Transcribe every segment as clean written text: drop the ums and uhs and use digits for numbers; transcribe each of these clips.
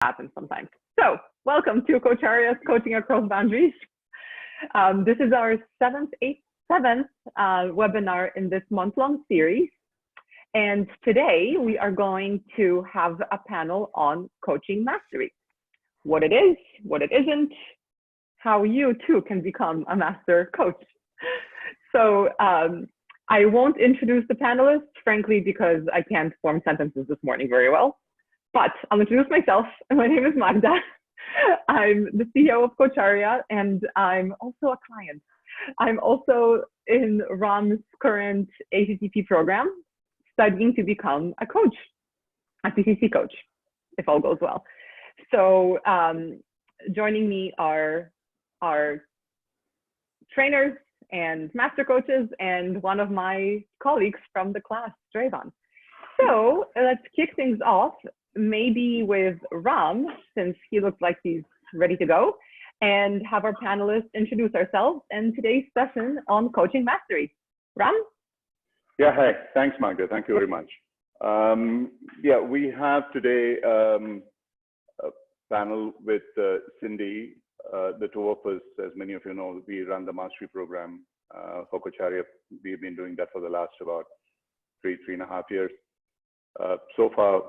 happens sometimes. So welcome to Coacharya's Coaching Across Boundaries. This is our seventh webinar in this month-long series. And today we are going to have a panel on coaching mastery. What it is, what it isn't, how you too can become a master coach. So I won't introduce the panelists, frankly, because I can't form sentences this morning very well. But I'll introduce myself. My name is Magda. I'm the CEO of Coacharya, and I'm also a client. I'm also in Ram's current ACTP program, studying to become a coach, a PCC coach, if all goes well. So joining me are trainers and master coaches, and one of my colleagues from the class, Dravan. So let's kick things off, maybe with Ram, since he looks like he's ready to go, and have our panelists introduce ourselves and today's session on coaching mastery. Ram? Yeah, hi. Thanks, Magda. Thank you very much. Yeah, we have today a panel with Cindy. The two of us, as many of you know, we run the mastery program for Coacharya. We've been doing that for the last about three and a half years. So far,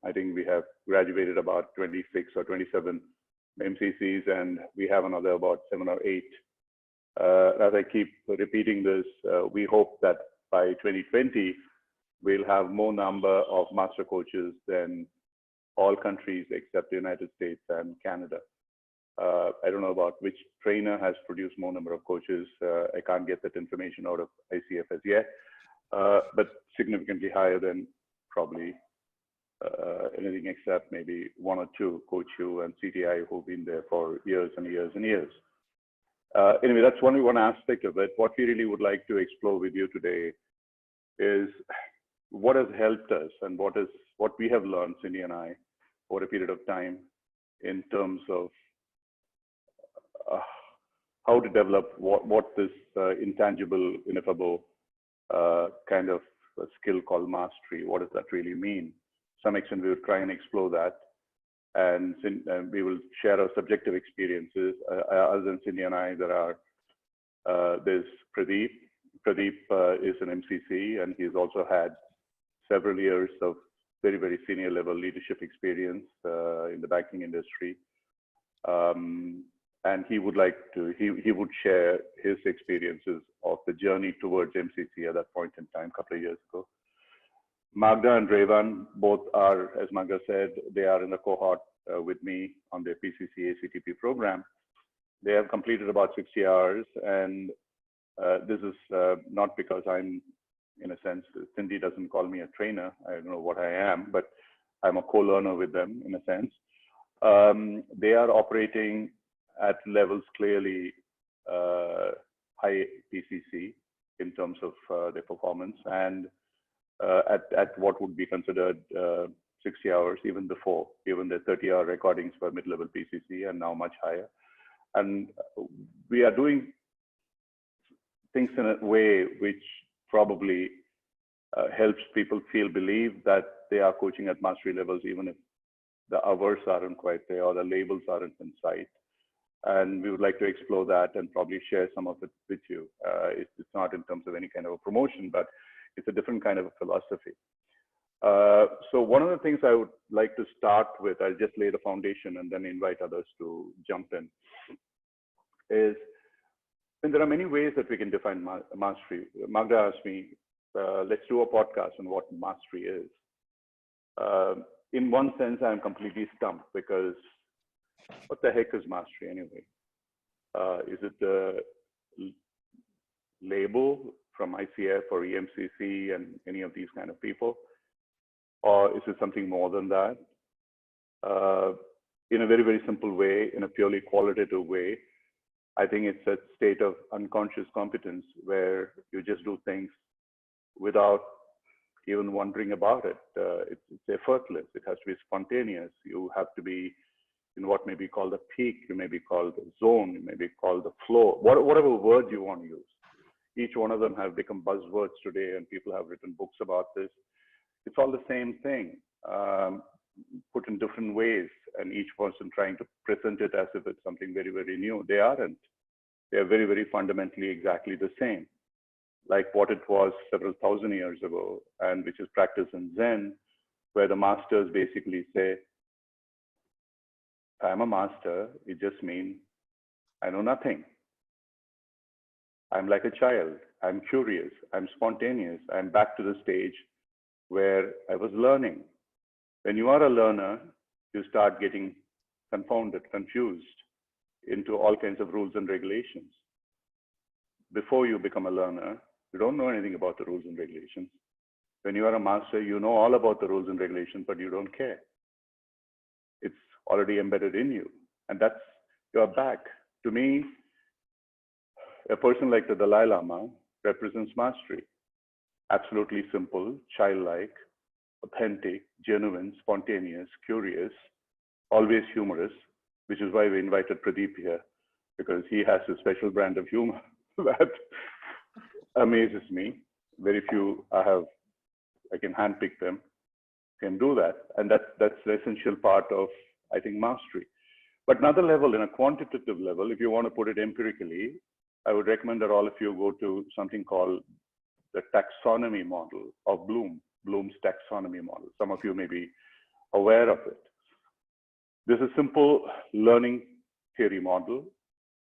I think we have graduated about 26 or 27 MCCs, and we have another about 7 or 8. As I keep repeating this, we hope that by 2020, we'll have more number of master coaches than all countries except the United States and Canada. I don't know about which trainer has produced more number of coaches. I can't get that information out of ICF as yet, but significantly higher than probably anything except maybe 1 or 2, Coach U and CTI, who've been there for years and years and years. Anyway, that's only one aspect of it. What we really would like to explore with you today is what has helped us and what we have learned, Cindy and I, over a period of time in terms of how to develop what this intangible, ineffable kind of a skill called mastery. What does that really mean? To some extent, we will try and explore that, and we will share our subjective experiences. Other than Cindy and I, there's Pradeep. Pradeep is an MCC, and he's also had several years of very, very senior level leadership experience in the banking industry. And he would like to, he would share his experiences of the journey towards MCC at that point in time, a couple of years ago. Magda and Dravan both are, as Magda said, they are in the cohort with me on their PCC ACTP program. They have completed about 60 hours, and this is not because I'm, in a sense, Cindy doesn't call me a trainer. I don't know what I am, but I'm a co-learner with them in a sense. They are operating at levels clearly high PCC in terms of their performance, and at what would be considered 60 hours even before, even the 30-hour recordings for mid-level PCC and now much higher. And we are doing things in a way which probably helps people believe that they are coaching at mastery levels, even if the hours aren't quite there or the labels aren't in sight. And we would like to explore that and probably share some of it with you. It's not in terms of any kind of a promotion, but it's a different kind of a philosophy. So one of the things I would like to start with, I'll just lay the foundation and then invite others to jump in, is, and there are many ways that we can define mastery. Magda asked me, let's do a podcast on what mastery is. In one sense, I'm completely stumped because what the heck is mastery anyway? Is it the label from ICF or EMCC and any of these kind of people? Or is it something more than that? In a very, very simple way, in a purely qualitative way, I think it's a state of unconscious competence where you just do things without even wondering about it. It's effortless. It has to be spontaneous. You have to be in what may be called a peak, you may be called a zone, you may be called the flow, whatever word you want to use. Each one of them have become buzzwords today, and people have written books about this. It's all the same thing. put in different ways, and each person trying to present it as if it's something very, very new. They aren't. They are very, very fundamentally exactly the same, like what it was several thousand years ago, and which is practiced in Zen, where the masters basically say, I'm a master, it just means I know nothing. I'm like a child. I'm curious. I'm spontaneous. I'm back to the stage where I was learning. When you are a learner, you start getting confounded, confused into all kinds of rules and regulations. Before you become a learner, you don't know anything about the rules and regulations. When you are a master, you know all about the rules and regulations, but you don't care. It's already embedded in you. And that's, you're back. To me, a person like the Dalai Lama represents mastery. Absolutely simple, childlike, authentic, genuine, spontaneous, curious, always humorous, which is why we invited Pradeep here, because he has a special brand of humor that amazes me. Very few I can handpick them, can do that. And that's the essential part of, I think, mastery. But another level, in a quantitative level, if you want to put it empirically, I would recommend that all of you go to something called the taxonomy model of Bloom's taxonomy model. Some of you may be aware of it. This is a simple learning theory model,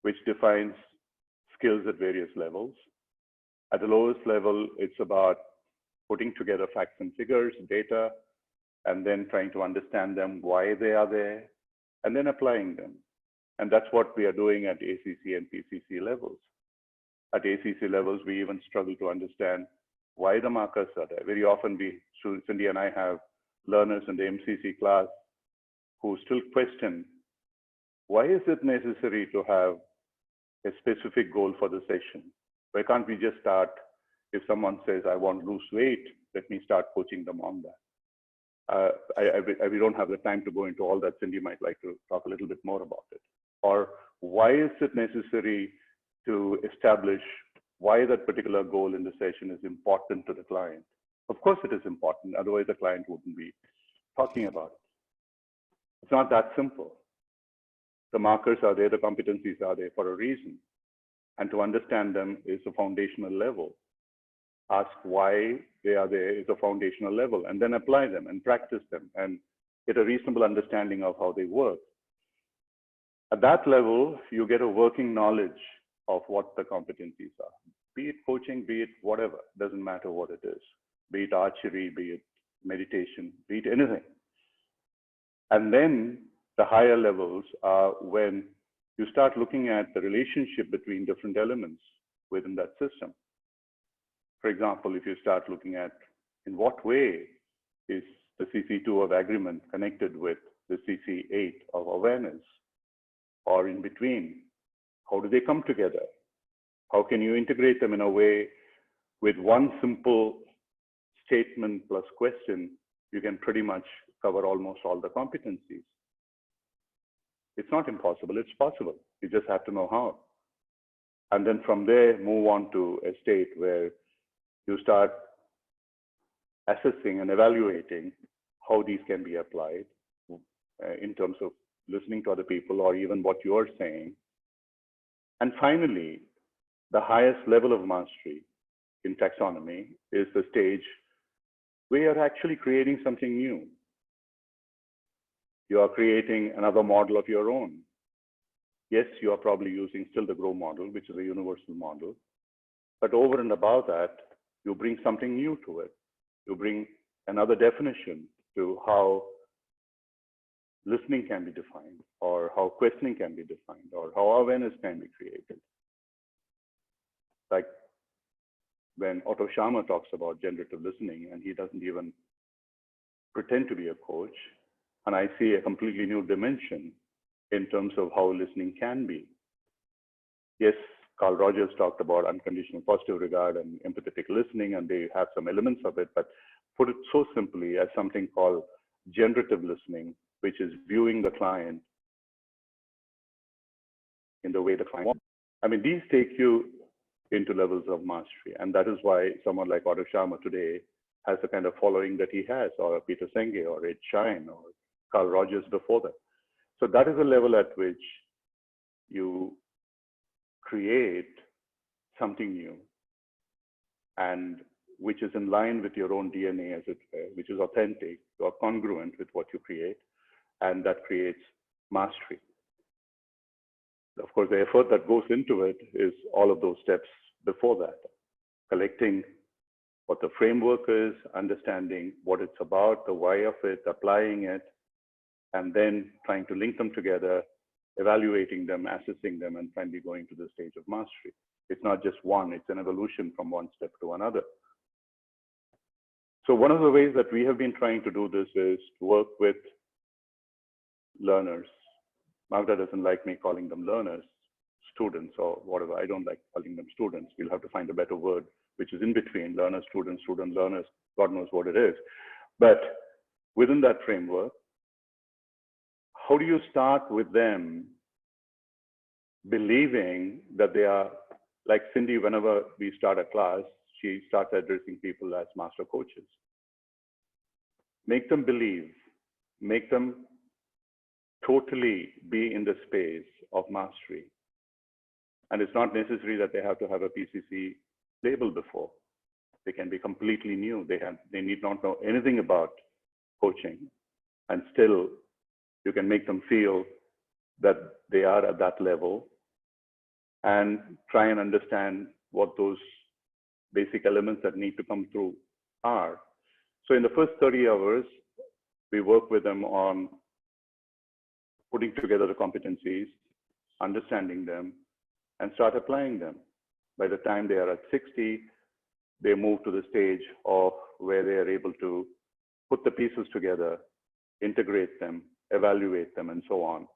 which defines skills at various levels. At the lowest level, it's about putting together facts and figures, data, and then trying to understand them, why they are there, and then applying them. And that's what we are doing at ACC and PCC levels. At ACC levels, we even struggle to understand why the markers are there. Very often, Cindy and I have learners in the MCC class who still question, why is it necessary to have a specific goal for the session? Why can't we just start, if someone says, I want to lose weight, let me start coaching them on that. We don't have the time to go into all that. Cindy might like to talk a little bit more about it. Or why is it necessary to establish why that particular goal in the session is important to the client? Of course it is important, otherwise the client wouldn't be talking about it. It's not that simple. The markers are there, the competencies are there for a reason. And to understand them is a foundational level. Ask why they are there is a foundational level, and then apply them and practice them and get a reasonable understanding of how they work. At that level, you get a working knowledge of what the competencies are. Be it coaching, be it whatever, doesn't matter what it is. Be it archery, be it meditation, be it anything. And then the higher levels are when you start looking at the relationship between different elements within that system. For example, if you start looking at in what way is the CC2 of agreement connected with the CC8 of awareness, or in between, how do they come together? How can you integrate them in a way with one simple statement plus question, you can pretty much cover almost all the competencies. It's not impossible, it's possible. You just have to know how. And then from there, move on to a state where you start assessing and evaluating how these can be applied in terms of listening to other people or even what you're saying. And finally, the highest level of mastery in taxonomy is the stage where you're actually creating something new. You are creating another model of your own. Yes, you are probably using still the GROW model, which is a universal model. But over and above that, you bring something new to it. You bring another definition to how listening can be defined, or how questioning can be defined, or how awareness can be created. Like when Otto Scharmer talks about generative listening, and he doesn't even pretend to be a coach, and I see a completely new dimension in terms of how listening can be. Yes, Carl Rogers talked about unconditional positive regard and empathetic listening, and they have some elements of it, but put it so simply as something called generative listening, which is viewing the client in the way the client wants. I mean, these take you into levels of mastery. And that is why someone like Otto Scharmer today has the kind of following that he has, or Peter Senge, or Ed Shine, or Carl Rogers before that. So that is the level at which you create something new, and which is in line with your own DNA, as it were, which is authentic or congruent with what you create, and that creates mastery. Of course, the effort that goes into it is all of those steps before that, collecting what the framework is, understanding what it's about, the why of it, applying it, and then trying to link them together, evaluating them, assessing them, and finally going to the stage of mastery. It's not just one, it's an evolution from one step to another. So one of the ways that we have been trying to do this is to work with learners. Magda doesn't like me calling them learners, students, or whatever. I don't like calling them students. We'll have to find a better word, which is in between learner, student, student, learners. God knows what it is. But within that framework, how do you start with them believing that they are, like Cindy, whenever we start a class, she starts addressing people as master coaches. Make them believe, make them totally be in the space of mastery. And it's not necessary that they have to have a PCC label before. They can be completely new. They need not know anything about coaching, and still you can make them feel that they are at that level, and try and understand what those basic elements that need to come through are. So in the first 30 hours, we work with them on putting together the competencies, understanding them, and start applying them. By the time they are at 60, they move to the stage of where they are able to put the pieces together, integrate them, evaluate them, and so on.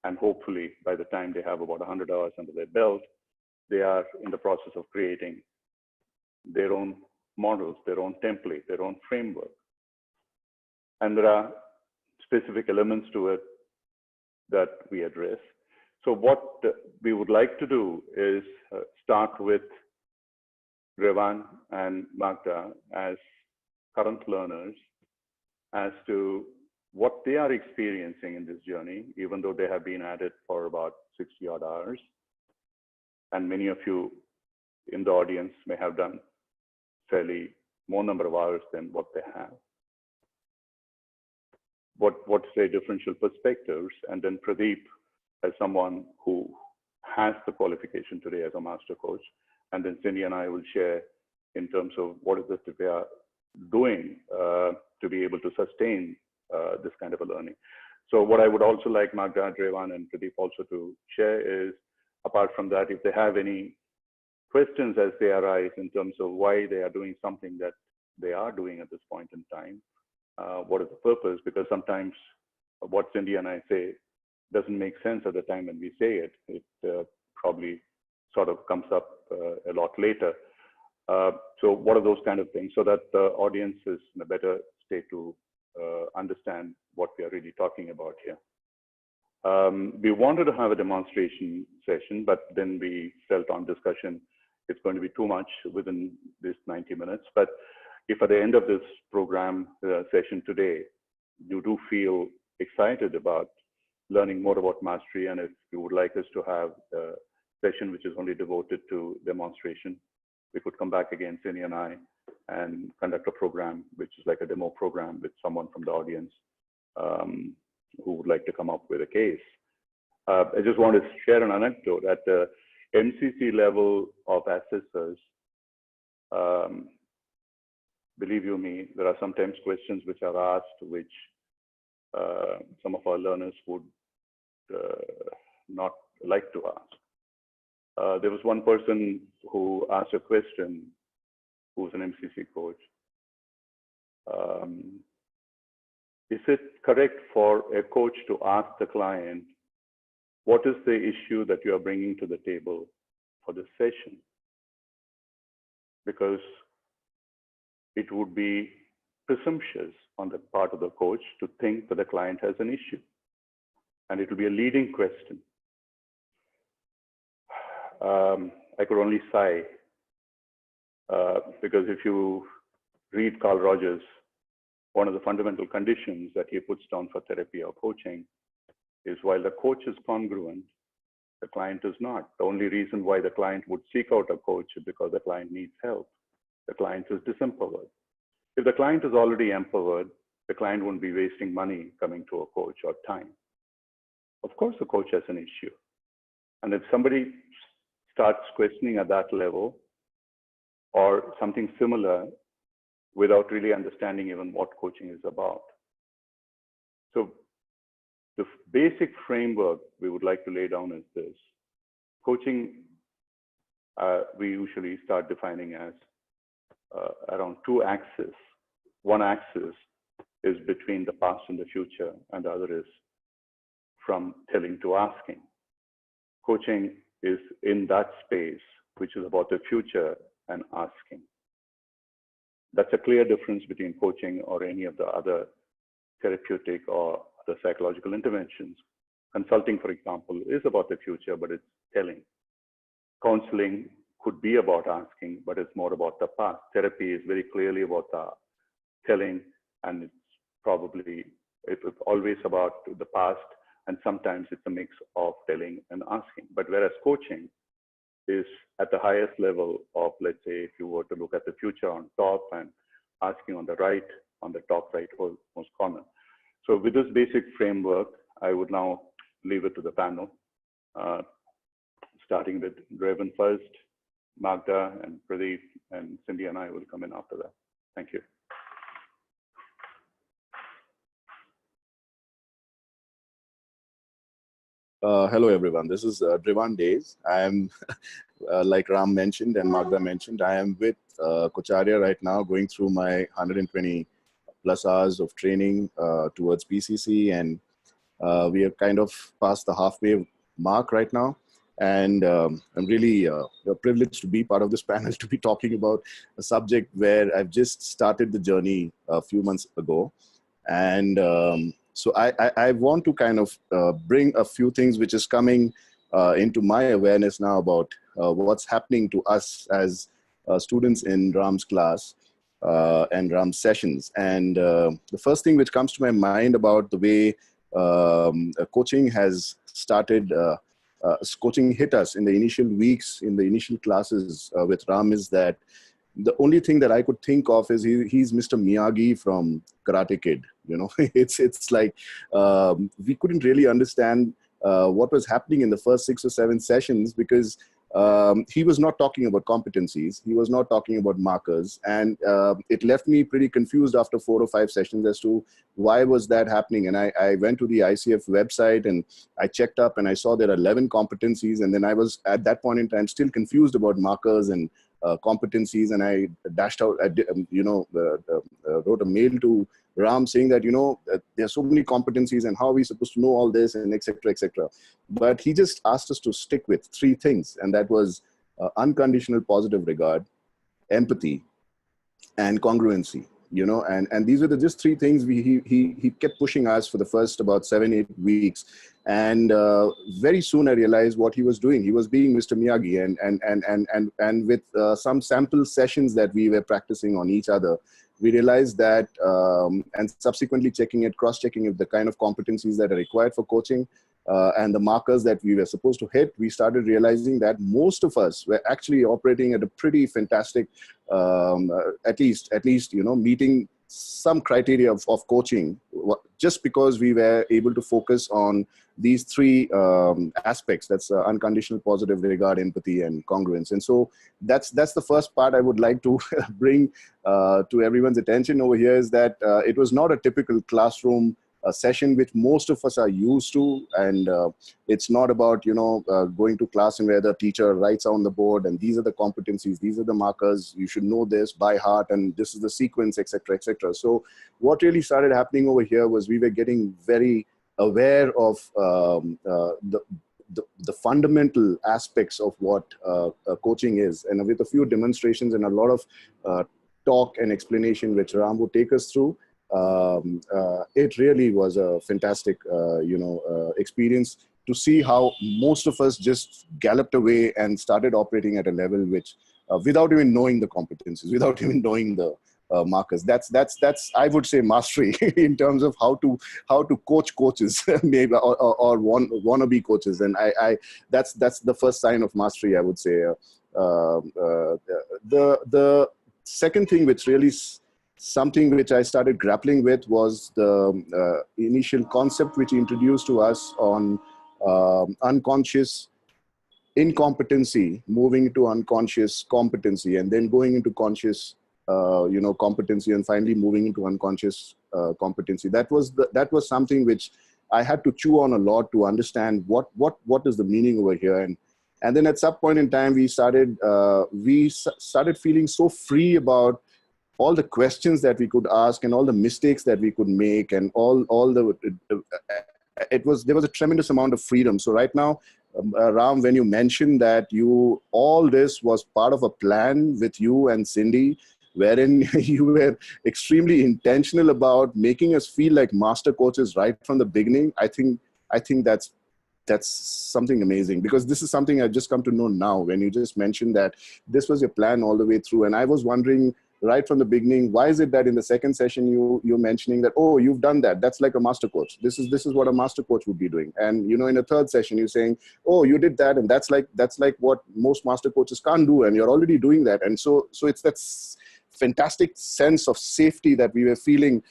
And hopefully, by the time they have about 100 hours under their belt, they are in the process of creating their own models, their own template, their own framework. And there are specific elements to it that we address. So what we would like to do is start with Revan and Magda as current learners as to what they are experiencing in this journey, even though they have been at it for about 60 odd hours. And many of you in the audience may have done fairly more number of hours than what they have. What's their differential perspectives? And then Pradeep, as someone who has the qualification today as a master coach, and then Cindy and I will share in terms of what is it that they are doing to be able to sustain this kind of a learning. So what I would also like Magda, Revan, and Pradeep also to share is, apart from that, if they have any questions as they arise in terms of why they are doing something that they are doing at this point in time, what is the purpose? Because sometimes what Cindy and I say doesn't make sense at the time when we say it. It probably sort of comes up a lot later. So what are those kind of things, so that the audience is in a better state to understand what we are really talking about here. We wanted to have a demonstration session, but then we felt on discussion it's going to be too much within this 90 minutes. But if at the end of this program session today, you do feel excited about learning more about mastery, and if you would like us to have a session which is only devoted to demonstration, we could come back again, Cindy and I, and conduct a program, which is like a demo program with someone from the audience who would like to come up with a case. I just want to share an anecdote. At the MCC level of assessors, believe you me, there are sometimes questions which are asked which some of our learners would not like to ask. There was one person who asked a question, who's an MCC coach. Is it correct for a coach to ask the client, what is the issue that you are bringing to the table for this session? Because it would be presumptuous on the part of the coach to think that the client has an issue. And it will be a leading question. I could only sigh because if you read Carl Rogers, one of the fundamental conditions that he puts down for therapy or coaching is while the coach is congruent, the client is not. The only reason why the client would seek out a coach is because the client needs help. The client is disempowered. If the client is already empowered, the client won't be wasting money coming to a coach or time. Of course, the coach has an issue. And if somebody starts questioning at that level or something similar without really understanding even what coaching is about. So the basic framework we would like to lay down is this. Coaching, we usually start defining as around two axes. One axis is between the past and the future, and the other is from telling to asking. Coaching is in that space, which is about the future and asking. That's a clear difference between coaching or any of the other therapeutic or the psychological interventions. Consulting, for example, is about the future, but it's telling. Counseling could be about asking, but it's more about the past. Therapy is very clearly about the telling, and it's always about the past, and sometimes it's a mix of telling and asking. But whereas coaching is at the highest level of, let's say, if you were to look at the future on top and asking on the right, on the top right, or most common. So with this basic framework, I would now leave it to the panel, starting with Raven first, Magda and Pradeep, and Cindy and I will come in after that. Thank you. Hello, everyone. This is Drivan Days. I am, like Ram mentioned and Magda mentioned, I am with Coacharya right now, going through my 120 plus hours of training towards PCC, and we are kind of past the halfway mark right now. And I'm really privileged to be part of this panel, to be talking about a subject where I've just started the journey a few months ago. And so I want to kind of bring a few things which is coming into my awareness now about what's happening to us as students in Ram's class and Ram's sessions. And the first thing which comes to my mind about the way coaching has started, coaching hit us in the initial weeks, in the initial classes with Ram, is that the only thing that I could think of is he's Mr. Miyagi from Karate Kid. You know, it's like we couldn't really understand what was happening in the first 6 or 7 sessions, because he was not talking about competencies. He was not talking about markers. And it left me pretty confused after 4 or 5 sessions as to why was that happening. And I went to the ICF website and I checked up and I saw there are 11 competencies. And then I was at that point in time still confused about markers and competencies. And I dashed out, wrote a mail to Ram saying that, there are so many competencies and how are we supposed to know all this, and et cetera, et cetera. But he just asked us to stick with 3 things. And that was unconditional positive regard, empathy, and congruency. And these were just 3 things he kept pushing us for the first about 7-8 weeks. And very soon I realized what he was doing. He was being Mr. Miyagi, and with some sample sessions that we were practicing on each other, we realized that, and subsequently cross-checking if the kind of competencies that are required for coaching and the markers that we were supposed to hit, we started realizing that most of us were actually operating at a pretty fantastic, at least, meeting some criteria of coaching, just because we were able to focus on these 3 aspects. That's unconditional positive regard, empathy, and congruence. And so that's the first part I would like to bring to everyone's attention over here, is that it was not a typical classroom session which most of us are used to. And it's not about, going to class and where the teacher writes on the board and these are the competencies, these are the markers, you should know this by heart, and this is the sequence, etc., etc. So what really started happening over here was we were getting very aware of the fundamental aspects of what coaching is. And with a few demonstrations and a lot of talk and explanation which Ram would take us through, it really was a fantastic, experience to see how most of us just galloped away and started operating at a level which, without even knowing the competencies, without even knowing the markers. That's I would say mastery in terms of how to coach coaches, maybe or wannabe coaches. And that's the first sign of mastery, I would say. The second thing, which really something which I started grappling with, was the initial concept which he introduced to us on unconscious incompetency, moving into unconscious competency, and then going into conscious, competency, and finally moving into unconscious competency. That was something which I had to chew on a lot to understand what is the meaning over here. And then at some point in time, we started feeling so free about all the questions that we could ask and all the mistakes that we could make, and there was a tremendous amount of freedom. So right now, Ram, when you mentioned that all this was part of a plan with you and Cindy, wherein you were extremely intentional about making us feel like master coaches right from the beginning, I think that's something amazing, because this is something I've just come to know now when you just mentioned that this was your plan all the way through. And I was wondering right from the beginning, why is it that in the second session you're mentioning that, oh, you've done that, that's like a master coach, this is what a master coach would be doing. And in the third session you're saying, oh, you did that, and that's like what most master coaches can't do, and you're already doing that. And so it's that fantastic sense of safety that we were feeling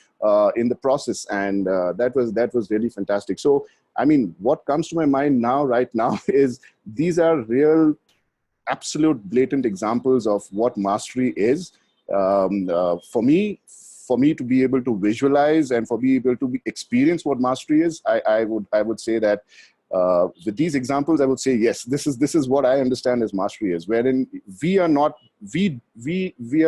in the process, and that was really fantastic. So I mean, what comes to my mind right now is these are real, absolute, blatant examples of what mastery is. For me to be able to visualize and for me able to experience what mastery is, I would say that with these examples, I would say, yes, this is what I understand as mastery is, wherein we are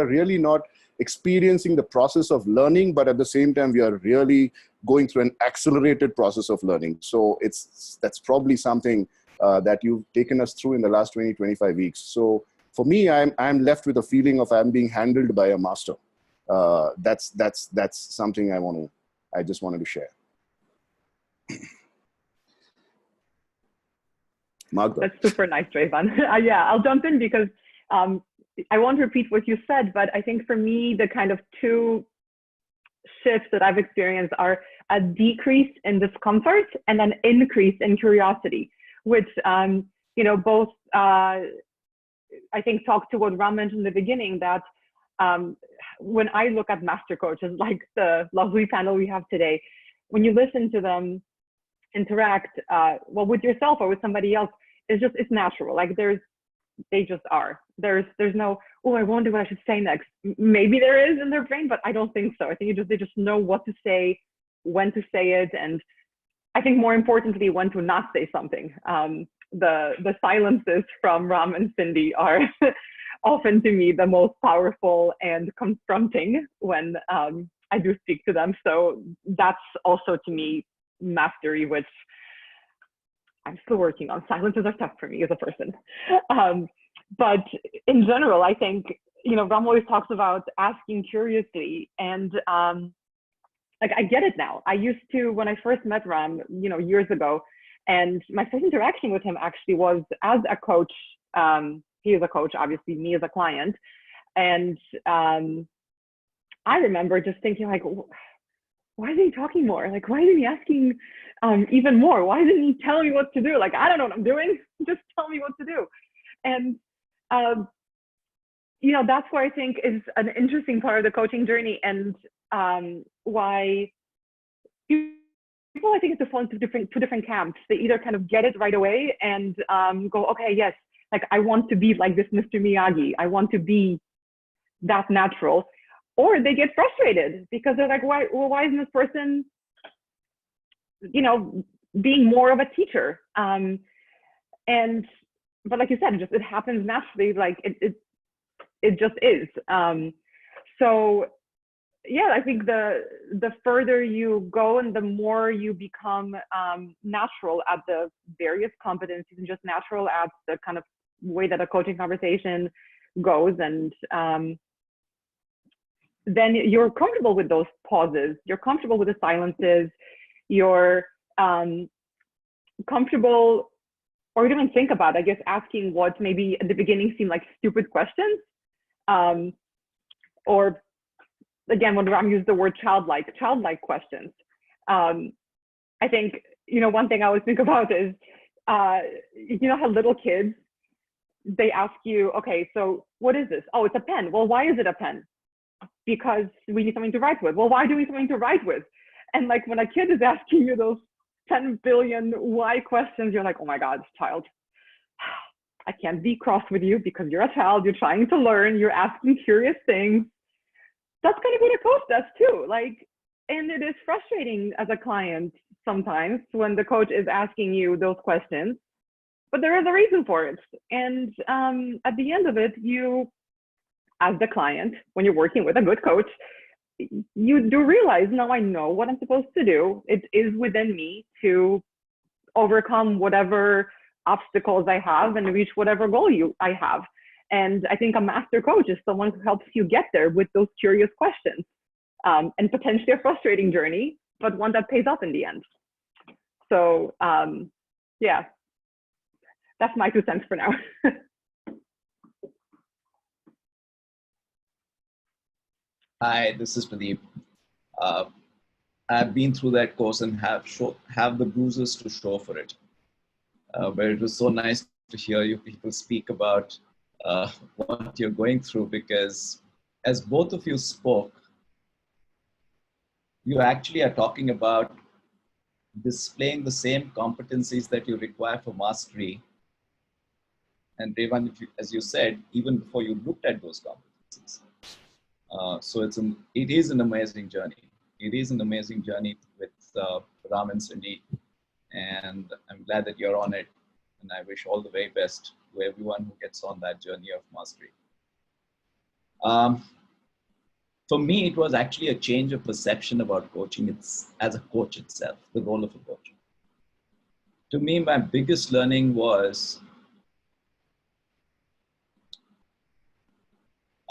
really not experiencing the process of learning, but at the same time, we are really going through an accelerated process of learning. So that's probably something that you've taken us through in the last 20-25 weeks. So for me, I'm left with a feeling of I'm being handled by a master. That's something I just wanted to share. Magda. That's super nice, Revan. Yeah, I'll jump in because I won't repeat what you said, but I think for me, the kind of two shifts that I've experienced are a decrease in discomfort and an increase in curiosity, which, both, I think, talk to what Ram mentioned in the beginning, that when I look at master coaches, like the lovely panel we have today, when you listen to them interact, with yourself or with somebody else, it's natural. Like they just are. There's no, oh, I wonder what I should say next. Maybe there is in their brain, but I don't think so. I think they just know what to say, when to say it, and I think more importantly, when to not say something. The silences from Ram and Cindy are often to me the most powerful and confronting when I do speak to them. So that's also to me mastery, which I'm still working on. Silences are tough for me as a person. But in general, I think, Ram always talks about asking curiously, and I get it now. I used to, when I first met Ram, years ago, and my first interaction with him actually was as a coach. He is a coach, obviously, me as a client. And I remember just thinking, like, why isn't he talking more? Like, why isn't he asking even more? Why didn't he tell me what to do? Like, I don't know what I'm doing. Just tell me what to do. And, that's where I think is an interesting part of the coaching journey, and why people, I think, it's to fall into two different camps. They either kind of get it right away and go, okay, yes, like I want to be like this Mr. Miyagi. I want to be that natural. Or they get frustrated because they're like, why isn't this person, being more of a teacher? But like you said, it happens naturally. Like it just is. So yeah, I think the further you go and the more you become natural at the various competencies and just natural at the kind of way that a coaching conversation goes, and then you're comfortable with those pauses, you're comfortable with the silences, you're comfortable, or you don't even think about, I guess, asking what maybe at the beginning seemed like stupid questions, or again, when Ram used the word childlike questions, I think, one thing I always think about is, how little kids, they ask you, okay, so what is this? Oh, it's a pen. Well, why is it a pen? Because we need something to write with. Well, why do we need something to write with? And like when a kid is asking you those 10 billion why questions, you're like, oh my God, child, I can't be cross with you because you're a child, you're trying to learn, you're asking curious things. That's kind of what a coach does too. And it is frustrating as a client sometimes when the coach is asking you those questions, but there is a reason for it. And at the end of it, you, as the client, when you're working with a good coach, you do realize, now I know what I'm supposed to do. It is within me to overcome whatever obstacles I have and reach whatever goal I have. And I think a master coach is someone who helps you get there with those curious questions, and potentially a frustrating journey, but one that pays off in the end. So yeah, that's my 2 cents for now. Hi, this is Pradeep. I've been through that course and have the bruises to show for it. But it was so nice to hear you people speak about what you're going through, because as both of you spoke, you actually are talking about displaying the same competencies that you require for mastery. And Revan, as you said, even before you looked at those competencies. So it is an amazing journey. It is an amazing journey with Ram and Cindy, and I'm glad that you're on it. And I wish all the very best to everyone who gets on that journey of mastery. For me, it was actually a change of perception about coaching as a coach itself, the role of a coach. To me, my biggest learning was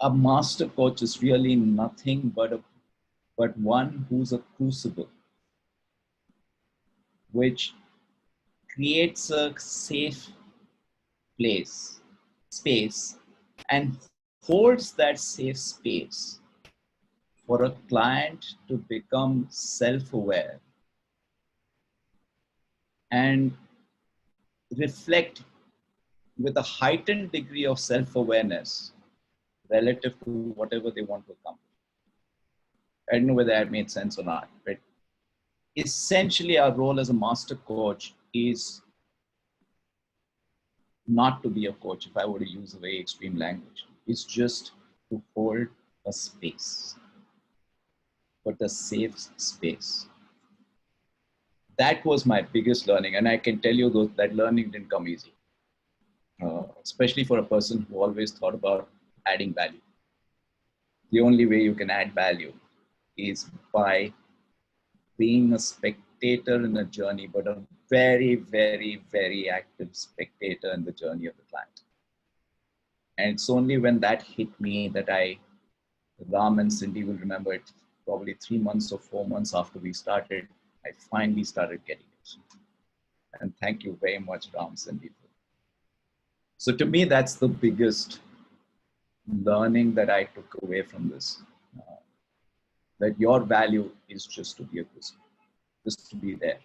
a master coach is really nothing but one who's a crucible, which creates a safe space, and holds that safe space for a client to become self-aware and reflect with a heightened degree of self-awareness relative to whatever they want to accomplish. I don't know whether that made sense or not, but essentially our role as a master coach is not to be a coach, if I were to use a very extreme language. It's just to hold a space, but a safe space. That was my biggest learning, and I can tell you that learning didn't come easy, especially for a person who always thought about adding value. The only way you can add value is by being a spectator in a journey, but a very, very, very active spectator in the journey of the client. And it's only when that hit me that Ram and Cindy will remember it, probably 3 months or 4 months after we started, I finally started getting it. And thank you very much, Ram, Cindy. So to me, that's the biggest learning that I took away from this, that your value is just to be a person, just to be there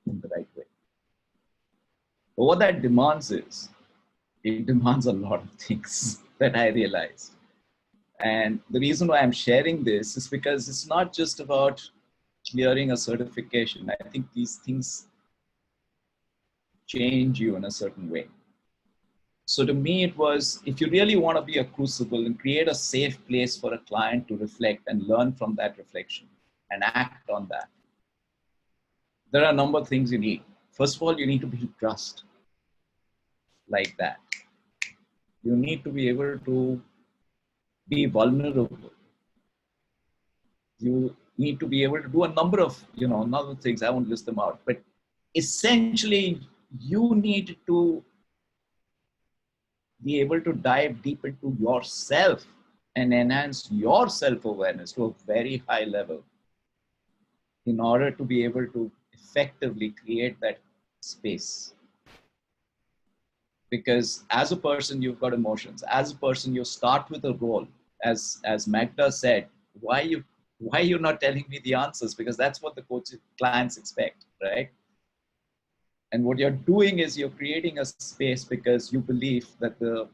in the right way. But what that demands is, it demands a lot of things that I realized. And the reason why I'm sharing this is because it's not just about clearing a certification. I think these things change you in a certain way. So to me, it was, if you really want to be a crucible and create a safe place for a client to reflect and learn from that reflection and act on that, there are a number of things you need. First of all, you need to build trust like that. You need to be able to be vulnerable. You need to be able to do a number of, other things. I won't list them out, but essentially you need to be able to dive deep into yourself and enhance your self-awareness to a very high level in order to be able to effectively create that space. Because as a person, you've got emotions. As a person, you start with a goal. As Magda said, why are you not telling me the answers? Because that's what the clients expect, right? And what you're doing is you're creating a space because you believe that the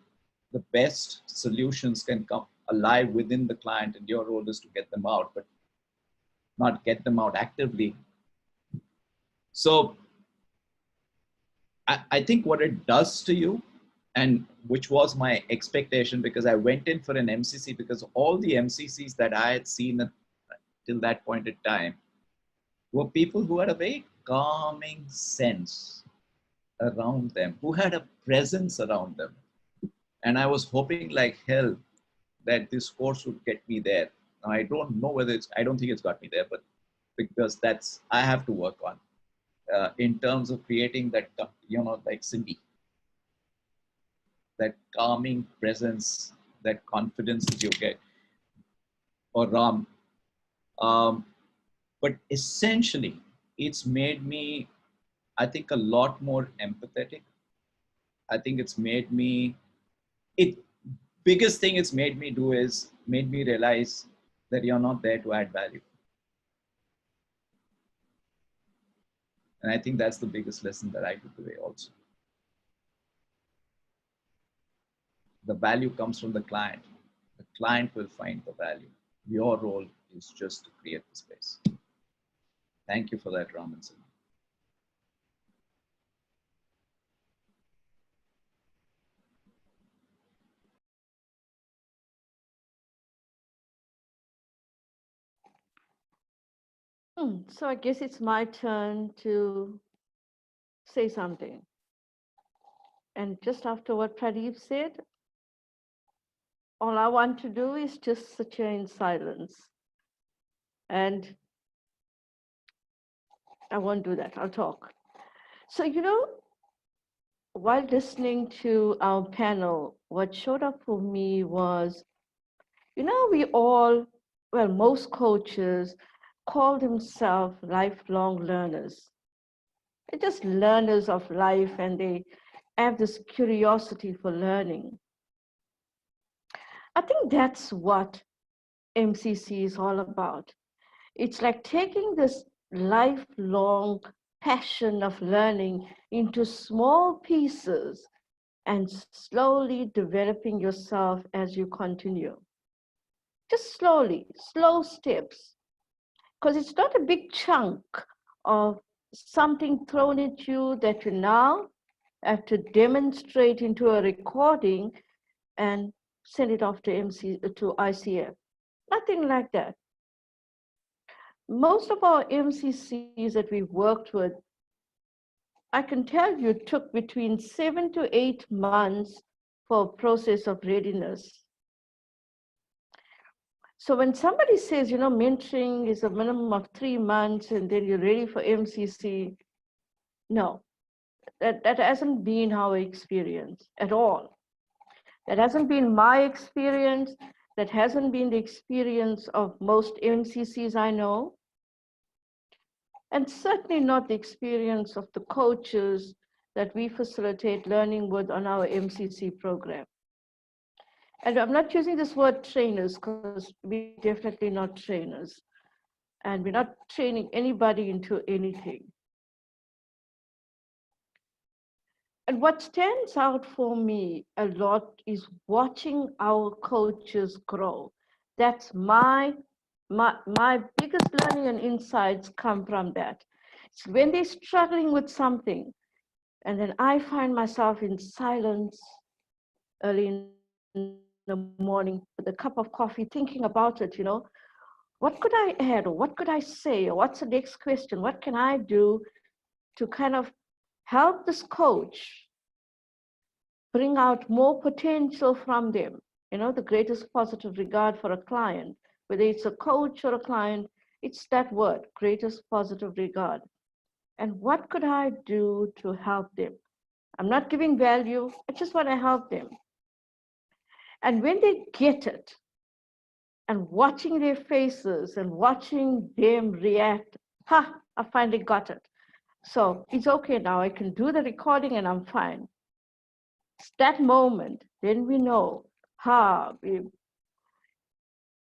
best solutions can come alive within the client, and your role is to get them out, but not get them out actively. So I think what it does to you, and which was my expectation, because I went in for an MCC, because all the MCCs that I had seen till that point in time were people who had a very calming sense around them, who had a presence around them. And I was hoping like hell that this course would get me there. Now, I don't know whether I don't think it's got me there, but because I have to work on in terms of creating that, like Cindy, that calming presence, that confidence that you get, or Ram. But essentially, it's made me, I think, a lot more empathetic. I think it's made me, biggest thing it's made me do is made me realize that you're not there to add value. And I think that's the biggest lesson that I took away also. The value comes from the client. The client will find the value. Your role is just to create the space. Thank you for that, Raman. So I guess it's my turn to say something. And just after what Pradeep said, all I want to do is just sit here in silence. And I won't do that, I'll talk. So, while listening to our panel, what showed up for me was, we all, well, most coaches call themselves lifelong learners. They're just learners of life, and they have this curiosity for learning. I think that's what MCC is all about. It's like taking this lifelong passion of learning into small pieces and slowly developing yourself as you continue. Just slowly, slow steps, because it's not a big chunk of something thrown at you that you now have to demonstrate into a recording and send it off to ICF. Nothing like that. Most of our MCCs that we worked with, I can tell you, took between 7 to 8 months for a process of readiness. So when somebody says, mentoring is a minimum of 3 months and then you're ready for MCC, no, that hasn't been our experience at all. That hasn't been my experience. That hasn't been the experience of most MCCs I know. And certainly not the experience of the coaches that we facilitate learning with on our MCC program. And I'm not using this word trainers because we're definitely not trainers. And we're not training anybody into anything. And what stands out for me a lot is watching our coaches grow. That's my biggest learning and insights come from that. It's when they're struggling with something, and then I find myself in silence early in the morning with a cup of coffee, thinking about it, what could I add, or what could I say, or what's the next question? What can I do to kind of help this coach bring out more potential from them? The greatest positive regard for a client, whether it's a coach or a client, it's that word, greatest positive regard. And what could I do to help them? I'm not giving value, I just want to help them. And when they get it, and watching their faces and watching them react, I finally got it. So it's okay now, I can do the recording and I'm fine. It's that moment, then we know,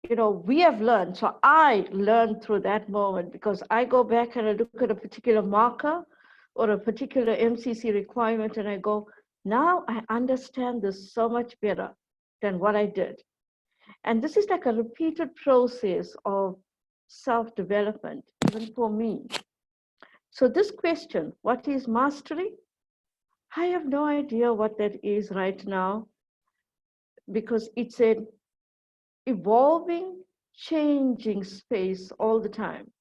we have learned. So I learned through that moment because I go back and I look at a particular marker or a particular MCC requirement and I go, now I understand this so much better than what I did. And this is like a repeated process of self-development, even for me. So this question, what is mastery? I have no idea what that is right now because it's an evolving, changing space all the time.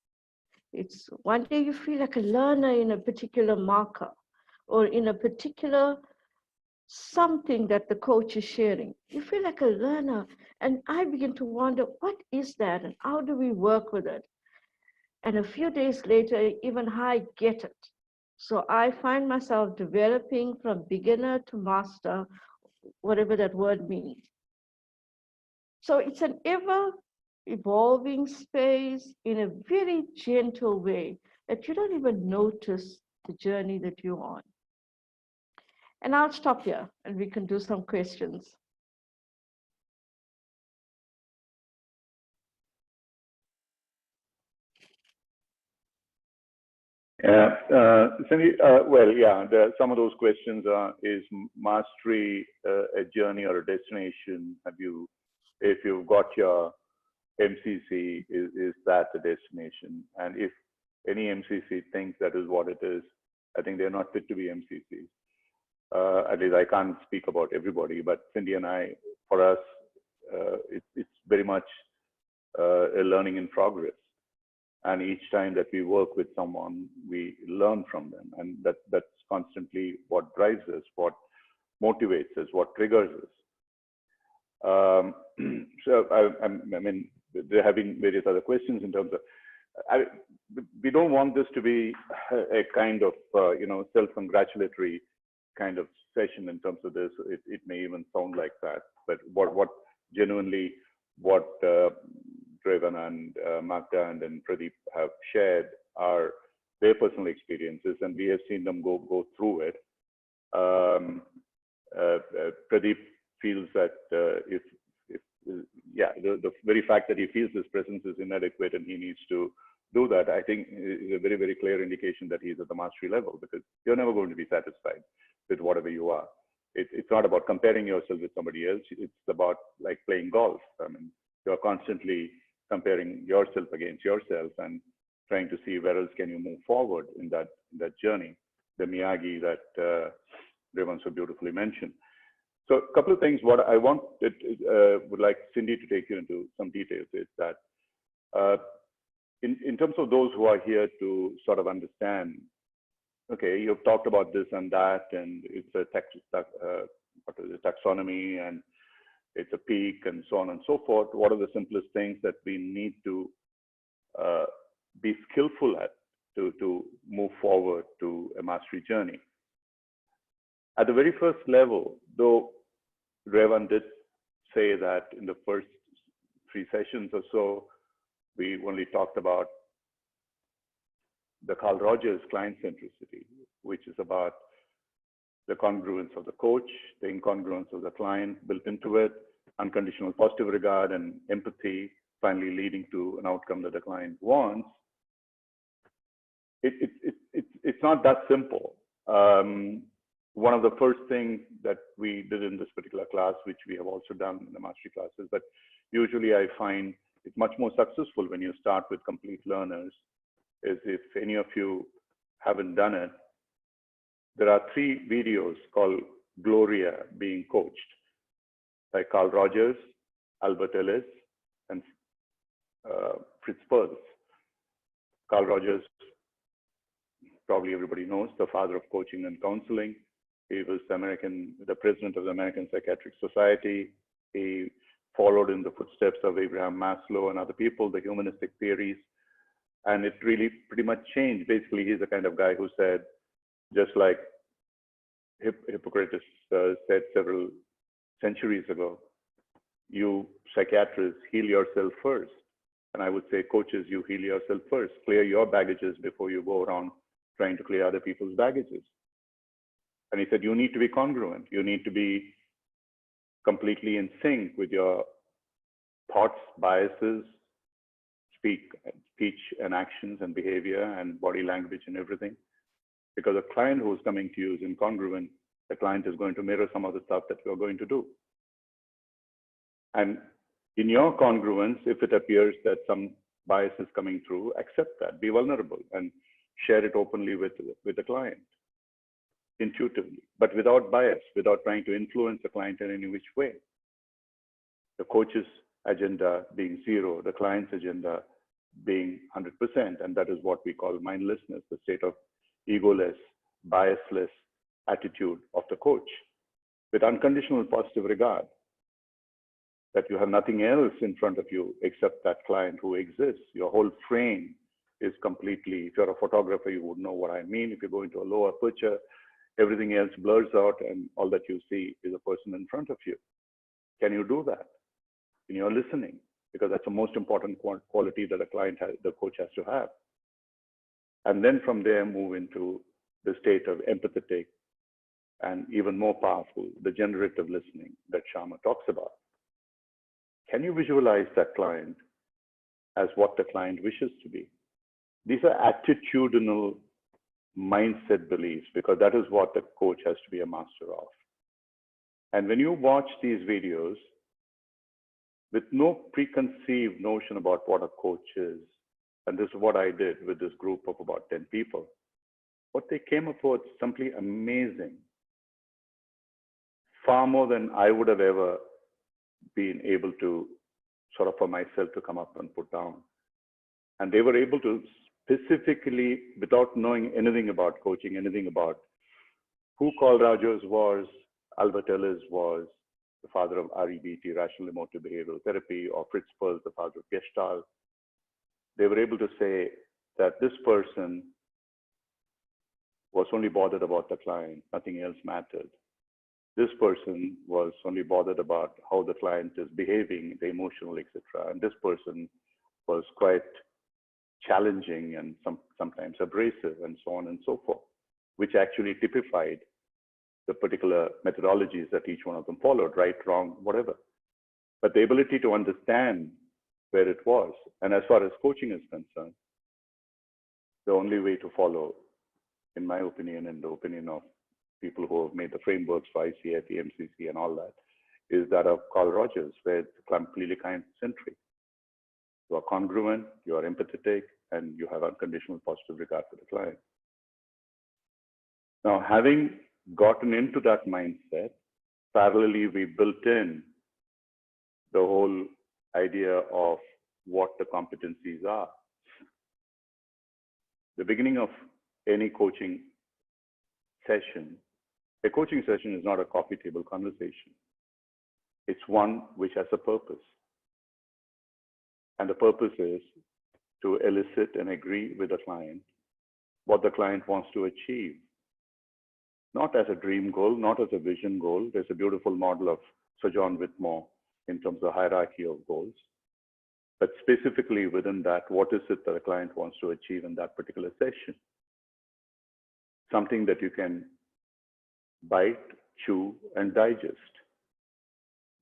It's one day you feel like a learner in a particular marker or in a particular something that the coach is sharing. You feel like a learner. And I begin to wonder, what is that? And how do we work with it? And a few days later, even I get it. So I find myself developing from beginner to master, whatever that word means. So it's an ever evolving space in a very gentle way that you don't even notice the journey that you're on. And I'll stop here and we can do some questions. Yeah, Cindy, well, yeah, some of those questions are, is mastery a journey or a destination? If you've got your MCC, is that a destination? And if any MCC thinks that is what it is, I think they're not fit to be MCCs. At least I can't speak about everybody, but Cindy and I, for us, it's very much a learning in progress. And each time that we work with someone, we learn from them. And that's constantly what drives us, what motivates us, what triggers us. So I mean, they're having various other questions in terms of, we don't want this to be a kind of, self-congratulatory kind of session in terms of this. It may even sound like that, but what genuinely, what Draven and Magda and then Pradeep have shared are their personal experiences, and we have seen them go through it. Pradeep feels that the very fact that he feels his presence is inadequate and he needs to do that, I think is a very, very clear indication that he's at the mastery level, because you're never going to be satisfied with whatever you are. It's not about comparing yourself with somebody else. It's about like playing golf. I mean, you're constantly comparing yourself against yourself and trying to see where else can you move forward in that journey, the Miyagi that Revan so beautifully mentioned. So a couple of things. What I would like Cindy to take you into some details is that in terms of those who are here to sort of understand, okay, you've talked about this and that, and it's a taxonomy and it's a peak and so on and so forth. What are the simplest things that we need to be skillful at to move forward to a mastery journey? At the very first level, though Revan did say that in the first 3 sessions or so, we only talked about the Carl Rogers client centricity, which is about the congruence of the coach, the incongruence of the client built into it, unconditional positive regard and empathy, finally leading to an outcome that the client wants. It's not that simple. One of the first things that we did in this particular class, which we have also done in the mastery classes, but usually I find it's much more successful when you start with complete learners, is if any of you haven't done it, there are 3 videos called Gloria Being Coached by Carl Rogers, Albert Ellis, and Fritz Perls. Carl Rogers, probably everybody knows, the father of coaching and counseling. He was the president of the American Psychiatric Society. He followed in the footsteps of Abraham Maslow and other people, the humanistic theories. And it really pretty much changed. Basically, he's the kind of guy who said, just like Hippocrates said several centuries ago, you psychiatrists, heal yourself first. And I would say, coaches, you heal yourself first. Clear your baggages before you go around trying to clear other people's baggages. And he said, you need to be congruent. You need to be completely in sync with your thoughts, biases, speech and actions and behavior and body language and everything. Because a client who's coming to you is incongruent, the client is going to mirror some of the stuff that you're going to do. And in your congruence, if it appears that some bias is coming through, accept that, be vulnerable and share it openly with the client, intuitively, but without bias, without trying to influence the client in any which way. The coach's agenda being 0, the client's agenda being 100%, and that is what we call mindlessness, the state of egoless, biasless attitude of the coach, with unconditional positive regard, that you have nothing else in front of you except that client who exists. Your whole frame is completely, if you're a photographer, you would know what I mean. If you go into a low aperture, everything else blurs out and all that you see is a person in front of you. Can you do that in your listening? Because that's the most important quality that a client has, the coach has to have. And then from there, move into the state of empathetic and even more powerful, the generative listening that Sharma talks about. Can you visualize that client as what the client wishes to be? These are attitudinal mindset beliefs, because that is what the coach has to be a master of. And when you watch these videos with no preconceived notion about what a coach is, and this is what I did with this group of about 10 people, what they came up with simply amazing, far more than I would have ever been able to sort of for myself to come up and put down. And they were able to specifically, without knowing anything about coaching, anything about who Carl Rogers was, Albert Ellis was, the father of REBT, Rational Emotive Behavioral Therapy, or Fritz Perls, the father of Gestalt. They were able to say that this person was only bothered about the client, nothing else mattered. This person was only bothered about how the client is behaving, the emotional, etc. And this person was quite challenging and sometimes abrasive and so on and so forth, which actually typified the particular methodologies that each one of them followed, right, wrong, whatever. But the ability to understand where it was, and as far as coaching is concerned, the only way to follow, in my opinion, and the opinion of people who have made the frameworks for ICF, EMCC, and all that, is that of Carl Rogers, where it's completely client-centric. You are congruent, you are empathetic, and you have unconditional positive regard for the client. Now, having gotten into that mindset, parallelly, we built in the whole idea of what the competencies are. The beginning of any coaching session, a coaching session is not a coffee table conversation. It's one which has a purpose. And the purpose is to elicit and agree with the client what the client wants to achieve. Not as a dream goal, not as a vision goal. There's a beautiful model of Sir John Whitmore in terms of hierarchy of goals. But specifically within that, what is it that the client wants to achieve in that particular session? Something that you can bite, chew, and digest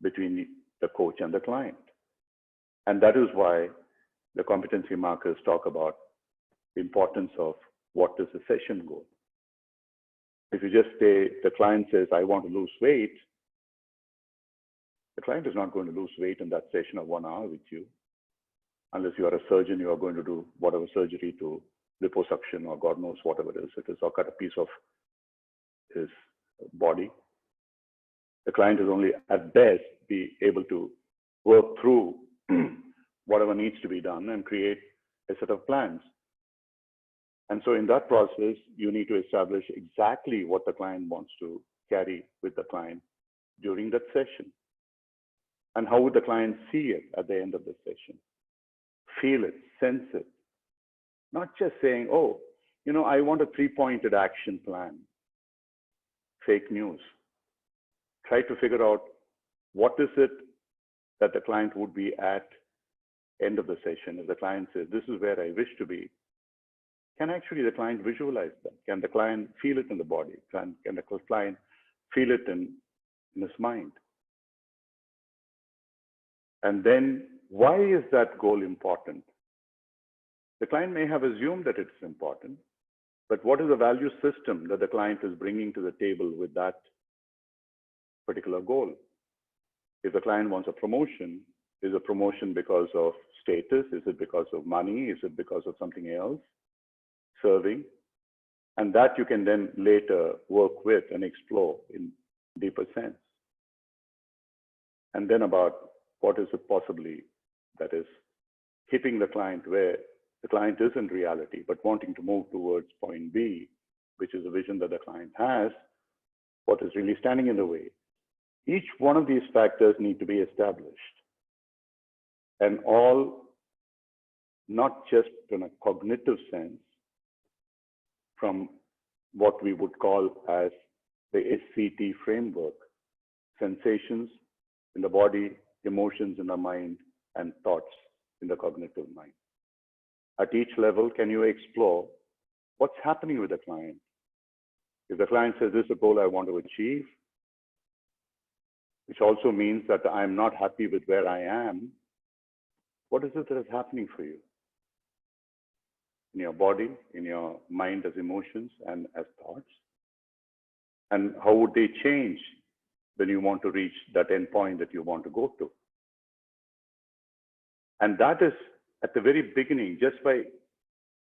between the coach and the client. And that is why the competency markers talk about the importance of what is the session goal. If you just say, the client says, I want to lose weight, the client is not going to lose weight in that session of 1 hour with you. Unless you are a surgeon, you are going to do whatever surgery to liposuction or God knows whatever it is, or cut a piece of his body. The client is only at best be able to work through whatever needs to be done and create a set of plans. And so in that process, you need to establish exactly what the client wants to carry with the client during that session. And how would the client see it at the end of the session? Feel it, sense it. Not just saying, oh, you know, I want a 3-pointed action plan. Fake news. Try to figure out what is it that the client would be at end of the session. If the client says, this is where I wish to be, can actually the client visualize that? Can the client feel it in the body? Can the client feel it in his mind? And then Why is that goal important? The client may have assumed that it's important, but what is the value system that the client is bringing to the table with that particular goal? If the client wants a promotion, is a promotion because of status? Is it because of money? Is it because of something else? Serving? And that you can then later work with and explore in deeper sense. And then about what is it possibly that is keeping the client where the client is in reality, but wanting to move towards point B, which is a vision that the client has, what is really standing in the way. Each one of these factors need to be established. And all, not just in a cognitive sense, from what we would call as the SCT framework, sensations in the body, emotions in the mind, and thoughts in the cognitive mind. At each level, can you explore what's happening with the client? If the client says, this is a goal I want to achieve, which also means that I'm not happy with where I am, what is it that is happening for you? In your body, in your mind as emotions and as thoughts? And how would they change when you want to reach that end point that you want to go to? And that is at the very beginning, just by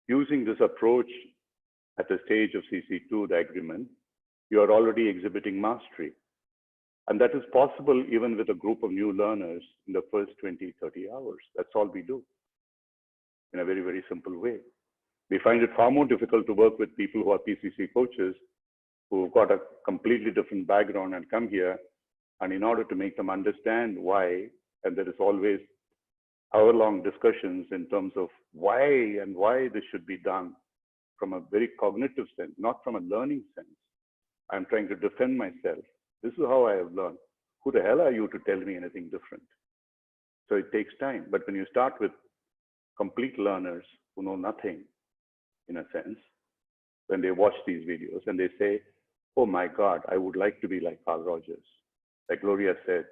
using this approach at the stage of CC2, the agreement, you are already exhibiting mastery. And that is possible even with a group of new learners in the first 20, 30 hours. That's all we do in a very, very simple way. We find it far more difficult to work with people who are PCC coaches who've got a completely different background and come here. And in order to make them understand why, and there is always hour-long discussions in terms of why and why this should be done from a very cognitive sense, not from a learning sense. I'm trying to defend myself. This is how I have learned. Who the hell are you to tell me anything different? So it takes time. But when you start with complete learners who know nothing, in a sense, when they watch these videos and they say, oh my God, I would like to be like Carl Rogers. Like Gloria said,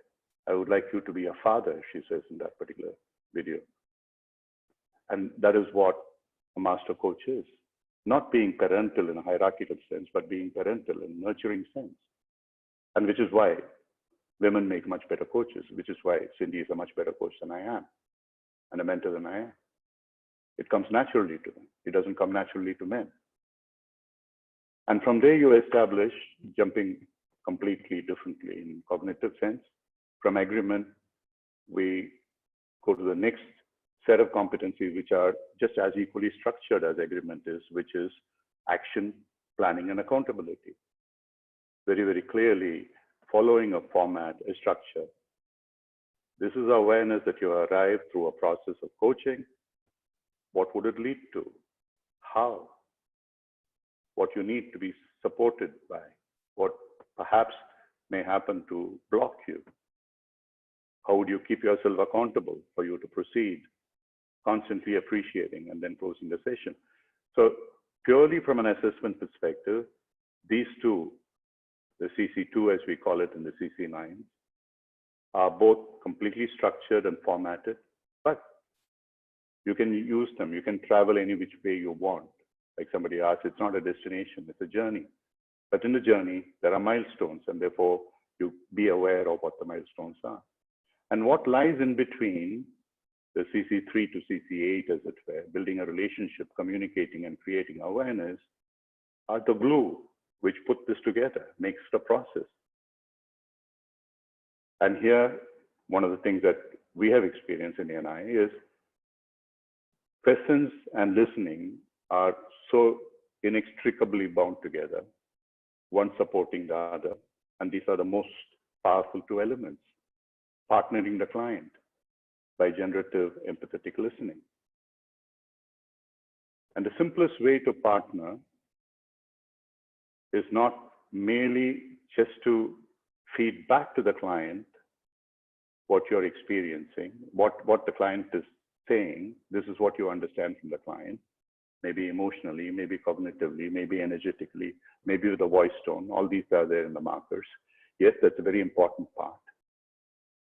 I would like you to be a father, she says in that particular video. And that is what a master coach is. Not being parental in a hierarchical sense, but being parental in a nurturing sense. And which is why women make much better coaches, which is why Cindy is a much better coach than I am, and a mentor than I am. It comes naturally to them. It doesn't come naturally to men. And from there you establish, jumping completely differently in cognitive sense. From agreement, we go to the next set of competencies, which are just as equally structured as agreement is, which is action, planning, and accountability. Very, very clearly following a format, a structure. This is awareness that you arrive through a process of coaching. What would it lead to? How? What you need to be supported by? What perhaps may happen to block you? How would you keep yourself accountable for you to proceed? Constantly appreciating and then closing the session. So purely from an assessment perspective, these two, the CC2 as we call it and the CC9, are both completely structured and formatted, but you can use them. You can travel any which way you want. Like somebody asked, it's not a destination, it's a journey. But in the journey, there are milestones, and therefore you be aware of what the milestones are. And what lies in between the CC3 to CC8, as it were, building a relationship, communicating and creating awareness, are the glue which put this together, makes the process. And here, one of the things that we have experienced in ANI is presence and listening are so inextricably bound together, one supporting the other. And these are the most powerful two elements. Partnering the client by generative empathetic listening. And the simplest way to partner is not merely just to feed back to the client what you're experiencing, what the client is saying. This is what you understand from the client, maybe emotionally, maybe cognitively, maybe energetically, maybe with a voice tone. All these are there in the markers. Yes, that's a very important part.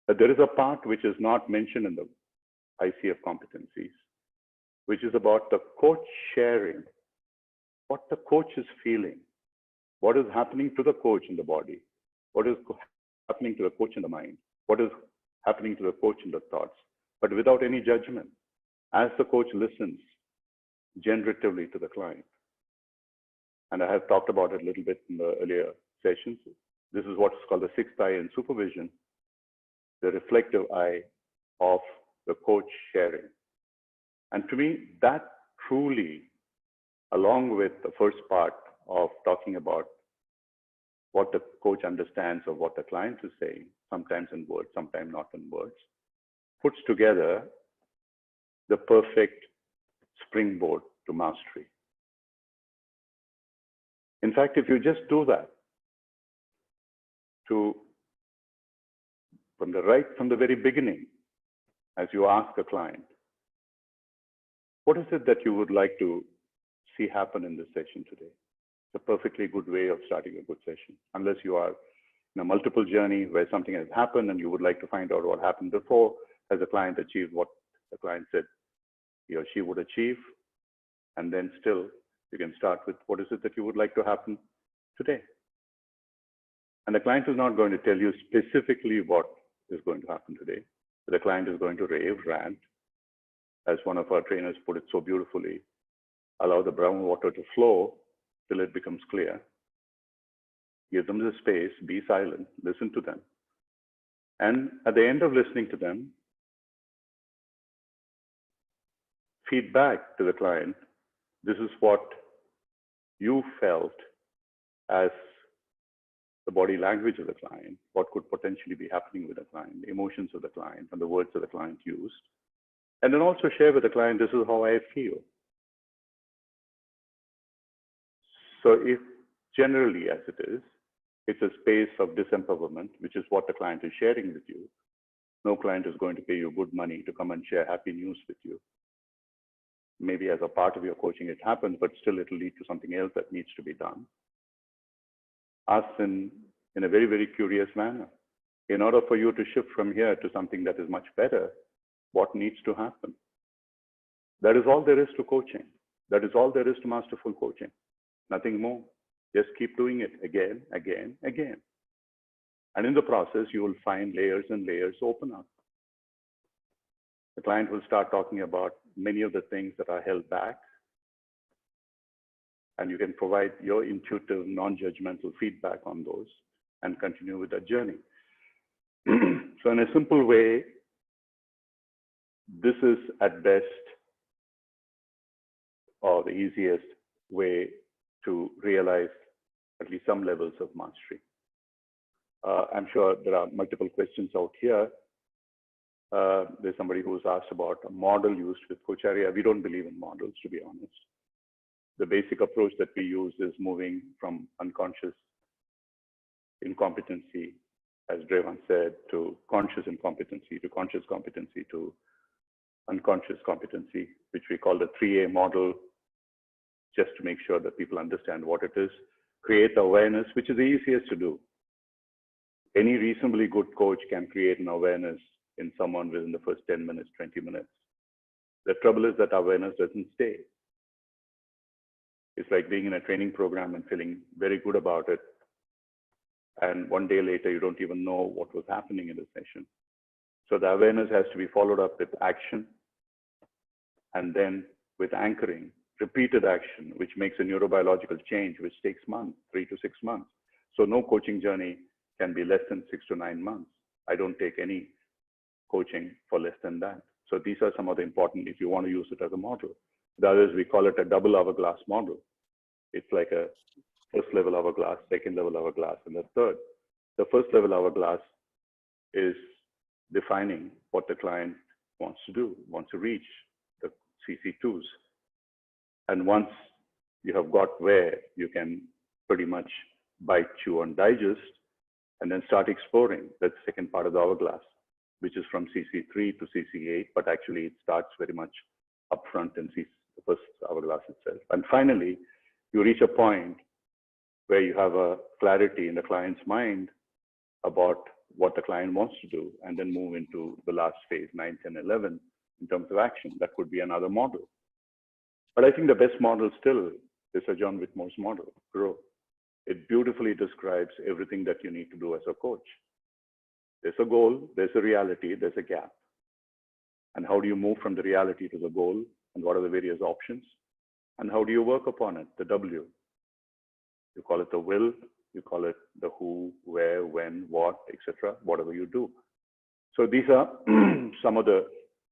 But there is a part which is not mentioned in the ICF competencies, which is about the coach sharing what the coach is feeling, what is happening to the coach in the body, what is happening to the coach in the mind, what is happening to the coach in the thoughts, but without any judgment, as the coach listens generatively to the client. And I have talked about it a little bit in the earlier sessions. This is what's called the sixth eye in supervision, the reflective eye of the coach sharing. And to me, that truly, along with the first part of talking about what the coach understands of what the client is saying, sometimes in words, sometimes not in words, puts together the perfect springboard to mastery. In fact, if you just do that, from the very beginning, as you ask a client, what is it that you would like to see happen in this session today? It's a perfectly good way of starting a good session, unless you are in a multiple journey where something has happened and you would like to find out what happened before. Has the client achieved what the client said he or she would achieve? And then still, you can start with what is it that you would like to happen today? And the client is not going to tell you specifically what is going to happen today. The client is going to rave, rant. As one of our trainers put it so beautifully, allow the brown water to flow till it becomes clear. Give them the space, be silent, listen to them. And at the end of listening to them, feed back to the client, this is what you felt as the body language of the client, what could potentially be happening with the client, the emotions of the client, and the words that the client used. And then also share with the client, this is how I feel. So if generally, as it is, it's a space of disempowerment, which is what the client is sharing with you. No client is going to pay you good money to come and share happy news with you. Maybe as a part of your coaching it happens, but still it'll lead to something else that needs to be done. Ask in a very, very curious manner. In order for you to shift from here to something that is much better, what needs to happen? That is all there is to coaching. That is all there is to masterful coaching. Nothing more. Just keep doing it again, again, again. And in the process, you will find layers and layers open up. The client will start talking about many of the things that are held back. And you can provide your intuitive, non-judgmental feedback on those and continue with that journey. So in a simple way, this is at best or the easiest way to realize at least some levels of mastery. I'm sure there are multiple questions out here. There's somebody who's asked about a model used with Coacharya. We don't believe in models, to be honest. The basic approach that we use is moving from unconscious incompetency, as Drevan said, to conscious incompetency, to conscious competency, to unconscious competency, which we call the 3A model, just to make sure that people understand what it is. Create awareness, which is the easiest to do. Any reasonably good coach can create an awareness in someone within the first 10 minutes, 20 minutes. The trouble is that awareness doesn't stay. It's like being in a training program and feeling very good about it. And one day later, you don't even know what was happening in the session. So the awareness has to be followed up with action, and then with anchoring, repeated action, which makes a neurobiological change, which takes months, 3 to 6 months. So no coaching journey can be less than 6 to 9 months. I don't take any coaching for less than that. So these are some of the important, if you want to use it as a model. The others, we call it a double hourglass model. It's like a first level hourglass, second level hourglass, and the third. The first level hourglass is defining what the client wants to do, wants to reach, the CC2s. And once you have got where, you can pretty much bite, chew, and digest, and then start exploring. That's the second part of the hourglass, which is from CC3 to CC8, but actually it starts very much upfront in the first hourglass itself. And finally, you reach a point where you have a clarity in the client's mind about what the client wants to do, and then move into the last phase, 9, 10, 11, in terms of action. That could be another model. But I think the best model still is Sir John Whitmore's model, GROW. It beautifully describes everything that you need to do as a coach. There's a goal, there's a reality, there's a gap. And how do you move from the reality to the goal? And what are the various options? And how do you work upon it? The W. You call it the will, you call it the who, where, when, what, etc., whatever you do. So these are some of the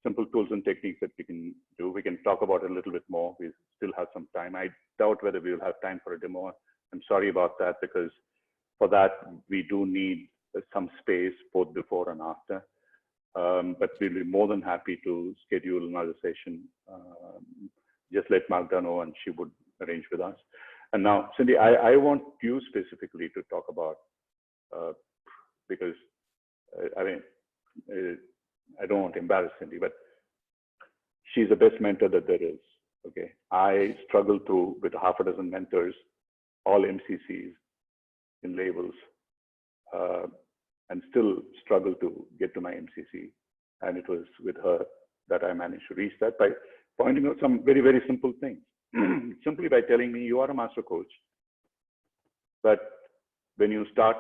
simple tools and techniques that we can do. We can talk about it a little bit more. We still have some time. I doubt whether we will have time for a demo. I'm sorry about that, because for that, we do need some space both before and after. But we'll be more than happy to schedule another session. Just let Magda know and she would arrange with us. And now, Cindy, I want you specifically to talk about, because I mean, I don't want to embarrass Cindy, but she's the best mentor that there is. Okay, I struggle through with half a dozen mentors, all MCCs in labels, and still struggle to get to my MCC. And it was with her that I managed to reach that by pointing out some very, very simple things. Simply by telling me, you are a master coach, but when you start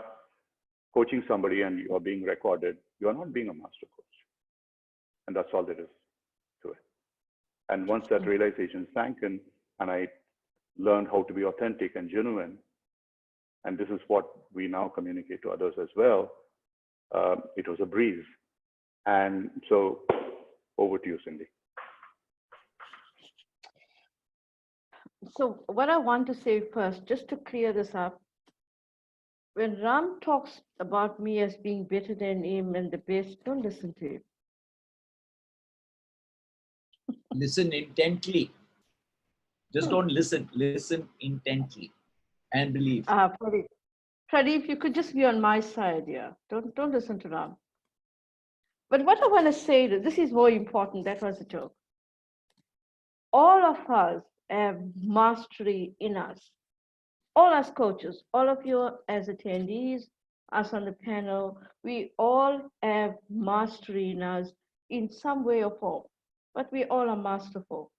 coaching somebody and you are being recorded, you are not being a master coach. And that's all there is to it. And once that realization sank in, and I learned how to be authentic and genuine, and this is what we now communicate to others as well, it was a breeze. And so over to you, Cindy. So what I want to say first, just to clear this up, when Ram talks about me as being better than him and the best, don't listen to him. Listen intently. Just don't listen. Listen intently and believe. Pradeep, you could just be on my side here. Don't listen to Ram. But what I want to say, this is more important. That was a joke. All of us have mastery in us. All as coaches, all of you as attendees, us on the panel, we all have mastery in us in some way or form, but we all are masterful.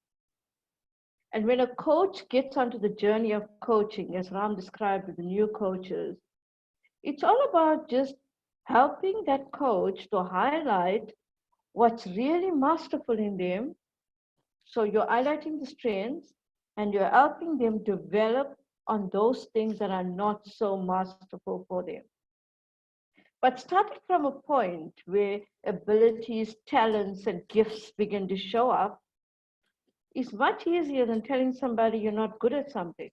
And when a coach gets onto the journey of coaching, as Ram described with the new coaches, it's all about just helping that coach to highlight what's really masterful in them. So you're highlighting the strengths and you're helping them develop on those things that are not so masterful for them. But starting from a point where abilities, talents, and gifts begin to show up is much easier than telling somebody you're not good at something.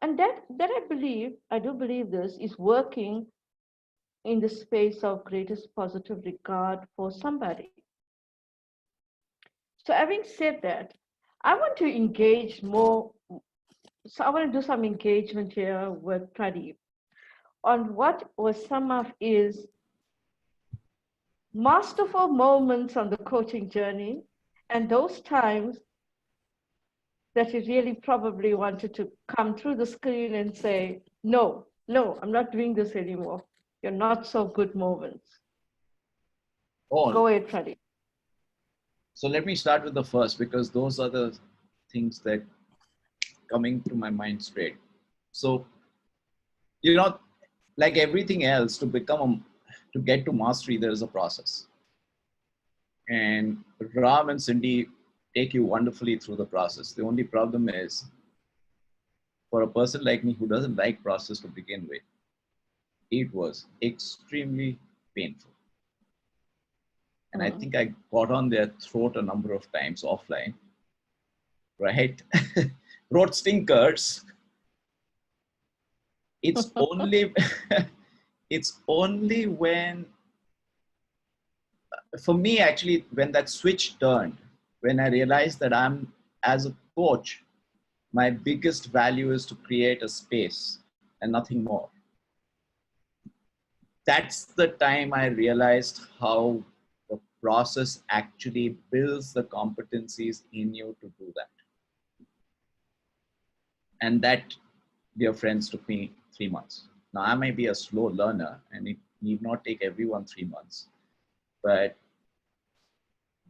And that I do believe this is working in the space of greatest positive regard for somebody. So having said that, I want to engage more. So I want to do some engagement here with Pradeep on what was some of his masterful moments on the coaching journey and those times that he really probably wanted to come through the screen and say, no, I'm not doing this anymore. You're not so good moments. All. Go ahead, Pradeep. So let me start with the first, because those are the things that coming to my mind straight. So, you know, like everything else, to get to mastery, there is a process. And Ram and Cindy take you wonderfully through the process. The only problem is, for a person like me who doesn't like process to begin with, it was extremely painful. And I think I got on their throat a number of times offline, right? Wrote stinkers. It's only, it's only when, for me actually, when that switch turned, when I realized that as a coach, my biggest value is to create a space and nothing more. That's the time I realized how the process actually builds the competencies in you to do that. And that, dear friends, took me 3 months. Now, I may be a slow learner and it need not take everyone 3 months, but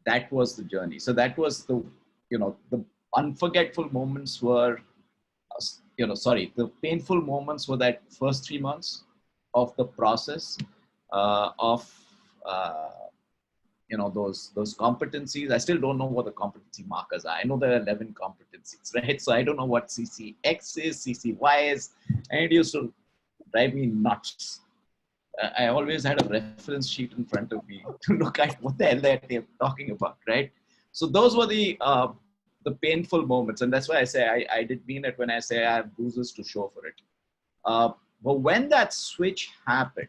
that was the journey. So that was the, the unforgettable moments were, the painful moments were that first 3 months of the process of, those competencies. I still don't know what the competency markers are. I know there are 11 competencies, right? So I don't know what CCX is, CCY is, and it used to drive me nuts. I always had a reference sheet in front of me to look at what the hell they're talking about, right? So those were the painful moments, and that's why I say I did mean it when I say I have bruises to show for it. But when that switch happened,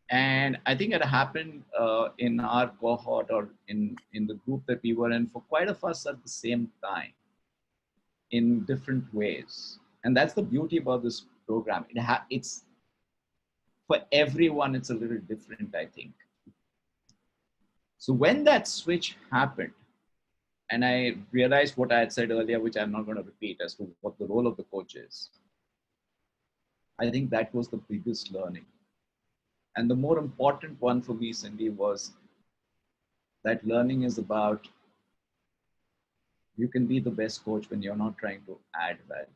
and I think it happened in our cohort or in the group that we were in for quite a fuss at the same time, in different ways, and that's the beauty about this program. It's for everyone, it's a little different, I think. So when that switch happened, and I realized what I had said earlier, which I'm not going to repeat, as to what the role of the coach is, I think that was the biggest learning. And the more important one for me, Cindy, was that learning is about, you can be the best coach when you're not trying to add value.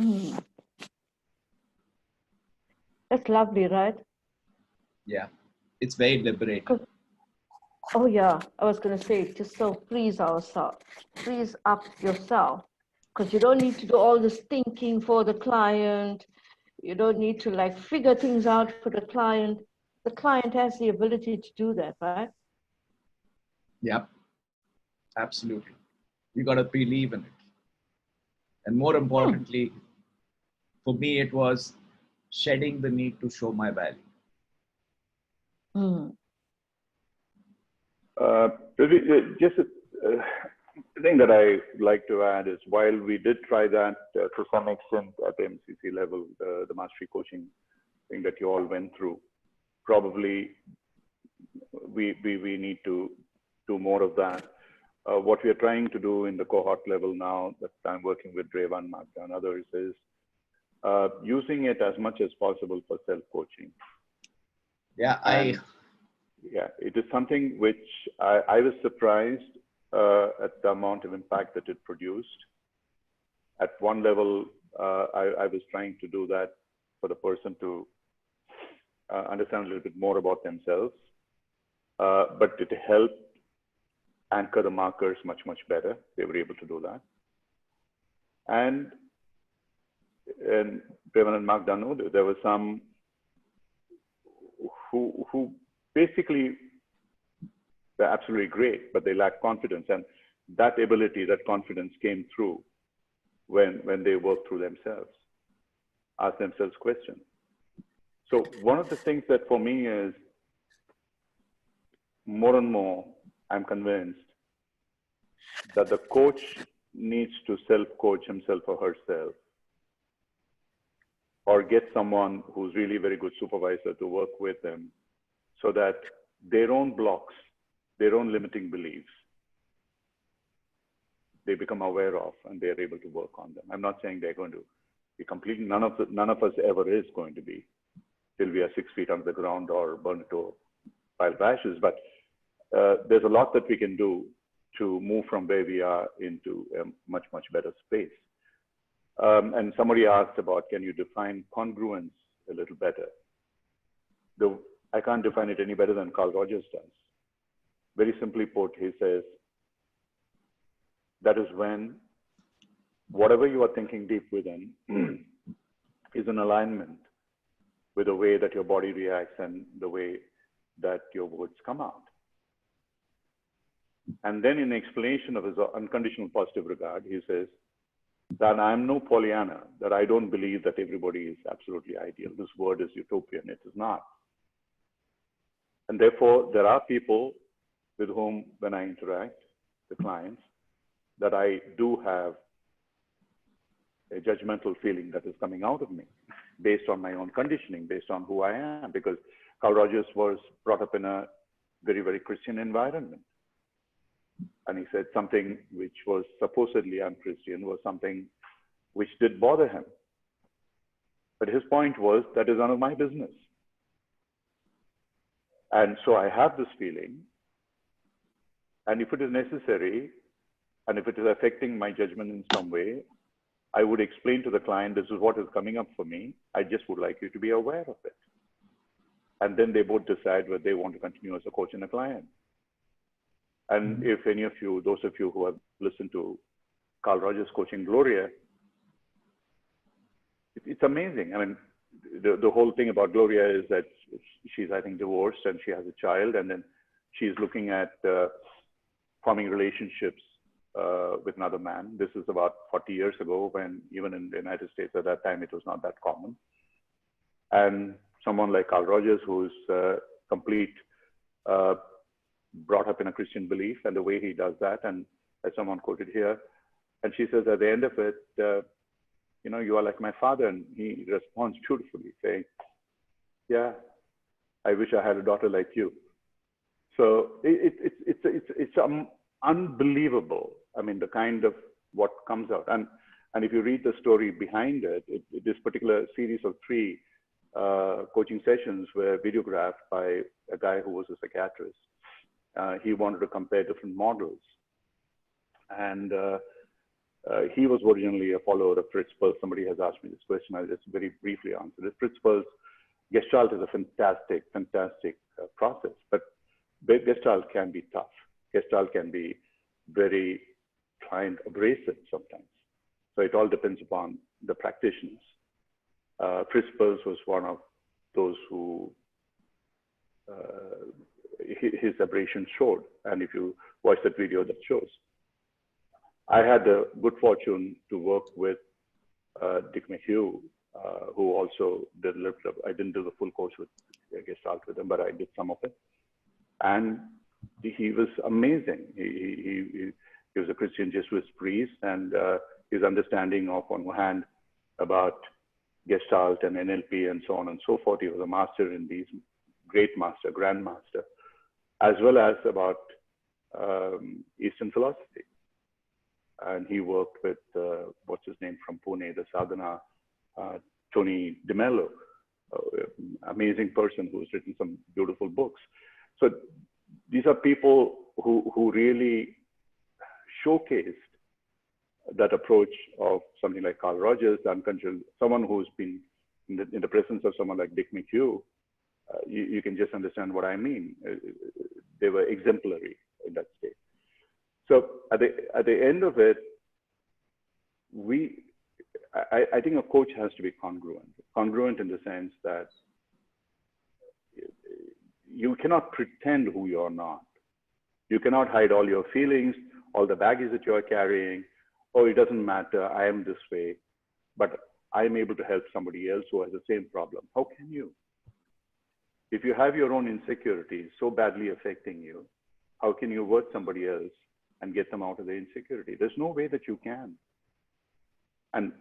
Mm. That's lovely, right? Yeah, it's very liberating. Oh yeah, I was going to say, just so frees up yourself, because you don't need to do all this thinking for the client. You don't need to like figure things out for the client. The client has the ability to do that, right? Yeah, absolutely. You got to believe in it. And more importantly, for me, it was shedding the need to show my value. Just a thing that I like to add is, while we did try that to some extent at the MCC level, the mastery coaching thing that you all went through, probably we need to do more of that. What we are trying to do in the cohort level now that I'm working with Revan, Magda, and others is using it as much as possible for self-coaching. Yeah, yeah, it is something which I was surprised at the amount of impact that it produced. At one level, I was trying to do that for the person to understand a little bit more about themselves, but it helped anchor the markers much, much better. They were able to do that. And Prevan and Mark Dano, there were some who basically, they're absolutely great, but they lack confidence. And that ability, that confidence came through when they worked through themselves, ask themselves questions. So one of the things that for me is, more and more, I'm convinced that the coach needs to self-coach himself or herself, or get someone who's really very good supervisor to work with them, so that their own blocks, their own limiting beliefs, they become aware of and they're able to work on them. I'm not saying they're going to be completely, none of us ever is going to be till we are 6 feet under the ground or burned to a pile of ashes, but there's a lot that we can do to move from where we are into a much, much better space. And somebody asked about, can you define congruence a little better? I can't define it any better than Carl Rogers does. Very simply put, he says, that is when whatever you are thinking deep within is in alignment with the way that your body reacts and the way that your words come out. And then in explanation of his unconditional positive regard, he says that I'm no Pollyanna, that I don't believe that everybody is absolutely ideal. This word is utopian, it is not. And therefore, there are people with whom, when I interact, the clients, that I do have a judgmental feeling that is coming out of me based on my own conditioning, based on who I am, because Carl Rogers was brought up in a very, very Christian environment. And he said something which was supposedly unchristian was something which did bother him. But his point was, that is none of my business. And so I have this feeling, and if it is necessary, and if it is affecting my judgment in some way, I would explain to the client, this is what is coming up for me. I just would like you to be aware of it. And then they both decide whether they want to continue as a coach and a client. And if any of you, those of you who have listened to Carl Rogers coaching Gloria, it's amazing. I mean, the whole thing about Gloria is that she's, I think, divorced and she has a child, and then she's looking at forming relationships with another man. This is about 40 years ago, when even in the United States at that time, it was not that common. And someone like Carl Rogers, who's brought up in a Christian belief, and the way he does that, and as someone quoted here, and she says at the end of it, you know, you are like my father. And he responds beautifully saying, yeah, I wish I had a daughter like you. So it's unbelievable. I mean, the kind of what comes out. And if you read the story behind it, this particular series of 3 coaching sessions were videographed by a guy who was a psychiatrist. He wanted to compare different models. And he was originally a follower of Fritz Perls. Somebody has asked me this question. I'll just very briefly answer it. Fritz Perls' Gestalt is a fantastic process, but Gestalt can be tough. Gestalt can be very client abrasive sometimes. So it all depends upon the practitioners. Fritz Perls was one of those who his abrasion showed. And if you watch that video, that shows. I had the good fortune to work with Dick McHugh, who also did a little bit of, I didn't do the full course with Gestalt with him, but I did some of it. And he was amazing. He was a Christian Jesuit priest, and his understanding of, on one hand, about Gestalt and NLP and so on and so forth. He was a master in these, great master, grandmaster, as well as about Eastern philosophy. And he worked with, what's his name from Pune, the Sadhana, Tony DeMello, amazing person who's written some beautiful books. So these are people who really showcased that approach of something like Carl Rogers, uncontrolled, someone who's been in the presence of someone like Dick McHugh. You can just understand what I mean. They were exemplary in that state. So at the end of it, I think a coach has to be congruent in the sense that you cannot pretend who you're not. You cannot hide all your feelings, all the baggage that you're carrying. Oh, it doesn't matter, I am this way, but I'm able to help somebody else who has the same problem. How can you? If you have your own insecurities so badly affecting you, how can you work somebody else and get them out of the insecurity? There's no way that you can. And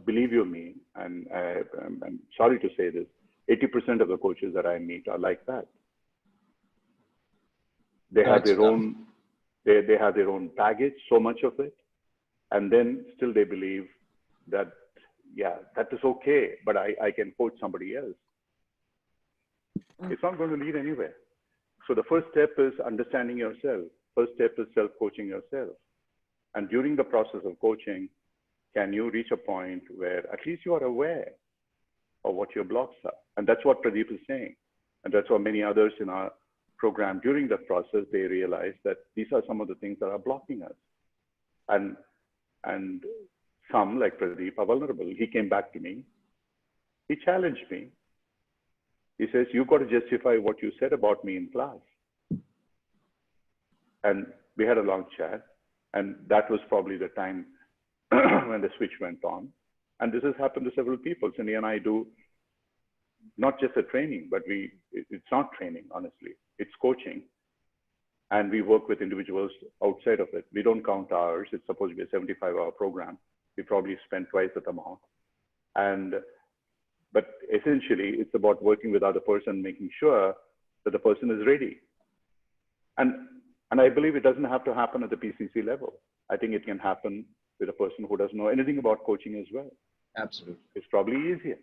believe you me, and I'm sorry to say this, 80% of the coaches that I meet are like that. They have their own, they have their own baggage, so much of it, and then still they believe that, yeah, that is okay, but I can coach somebody else. It's not going to lead anywhere. So the first step is understanding yourself. First step is self-coaching yourself. And during the process of coaching, can you reach a point where at least you are aware of what your blocks are? And that's what Pradeep is saying. And that's what many others in our program during that process, they realize that these are some of the things that are blocking us. And some, like Pradeep, are vulnerable. He came back to me. He challenged me. He says, you've got to justify what you said about me in class. And we had a long chat. And that was probably the time when the switch went on. And this has happened to several people. Cindy and I do not just a training, but it's not training, honestly. It's coaching. And we work with individuals outside of it. We don't count hours. It's supposed to be a 75-hour program. We probably spend twice that amount. But essentially, it's about working with the other person, making sure that the person is ready. And I believe it doesn't have to happen at the PCC level. I think it can happen with a person who doesn't know anything about coaching as well. Absolutely. It's probably easier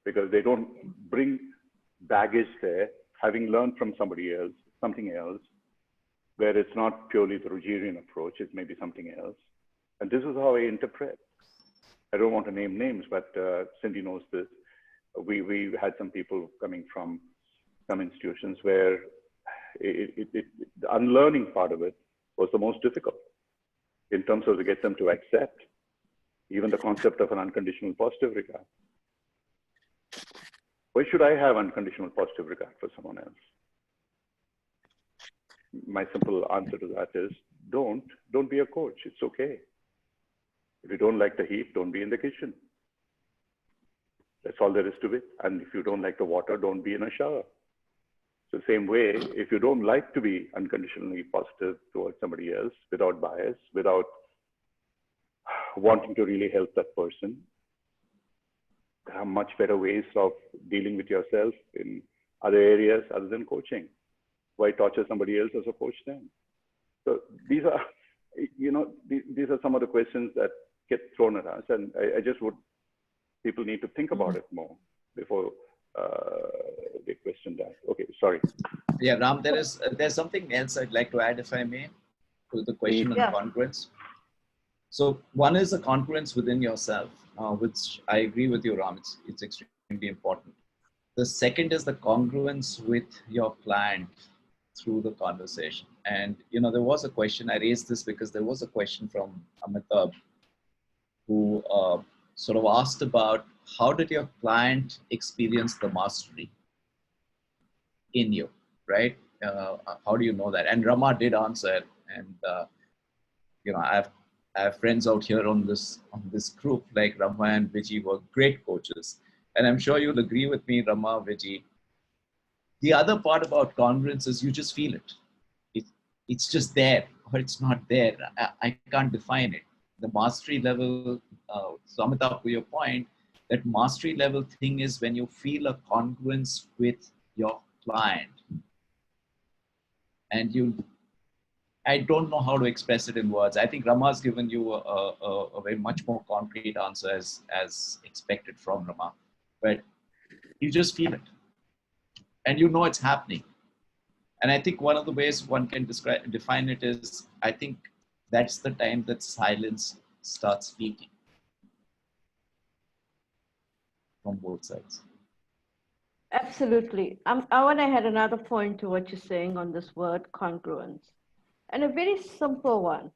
because they don't bring baggage there having learned from somebody else, something else, where it's not purely the Rogerian approach, it may be something else. And this is how I interpret. I don't want to name names, but Cindy knows this. We had some people coming from some institutions where the unlearning part of it was the most difficult in terms of to get them to accept even the concept of an unconditional positive regard. Why should I have unconditional positive regard for someone else? My simple answer to that is don't be a coach. It's okay. If you don't like the heat, don't be in the kitchen. That's all there is to it. And if you don't like the water, don't be in a shower. So same way, if you don't like to be unconditionally positive towards somebody else without bias, without wanting to really help that person, there are much better ways of dealing with yourself in other areas other than coaching. Why torture somebody else as a coach then? So these are, these are some of the questions that get thrown at us, and I just would, people need to think about it more before they question that. Okay, sorry. Yeah, Ram, there's something else I'd like to add, if I may, to the question on congruence. So one is the congruence within yourself, which I agree with you, Ram. It's extremely important. The second is the congruence with your client through the conversation. And there was a question, I raised this because there was a question from Amitabh who sort of asked about how did your client experience the mastery in you, right? How do you know that? And Rama did answer, and I have friends out here on this group like Rama and Vijay were great coaches, and I'm sure you'll agree with me, Rama, Vijay. The other part about congruence is you just feel it. It's just there, or it's not there. I can't define it. The mastery level, so Amitabh, to your point, that mastery level thing is when you feel a congruence with your client, and I don't know how to express it in words. I think Rama's given you a very much more concrete answer as expected from Rama, but you just feel it, and it's happening. And I think one of the ways one can define it is, I think that's the time that silence starts speaking from both sides. Absolutely. I want to add another point to what you're saying on this word congruence, and a very simple one.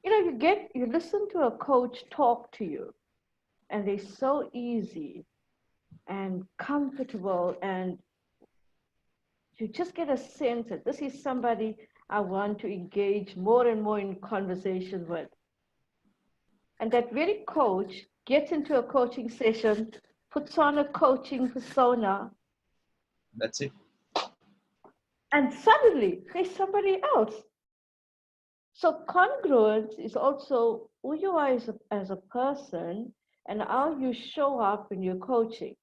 You listen to a coach talk to you, and they're so easy and comfortable, and you just get a sense that this is somebody I want to engage more and more in conversation with. And that very coach gets into a coaching session, puts on a coaching persona. That's it. And suddenly there's somebody else. So congruence is also who you are as a person and how you show up in your coaching.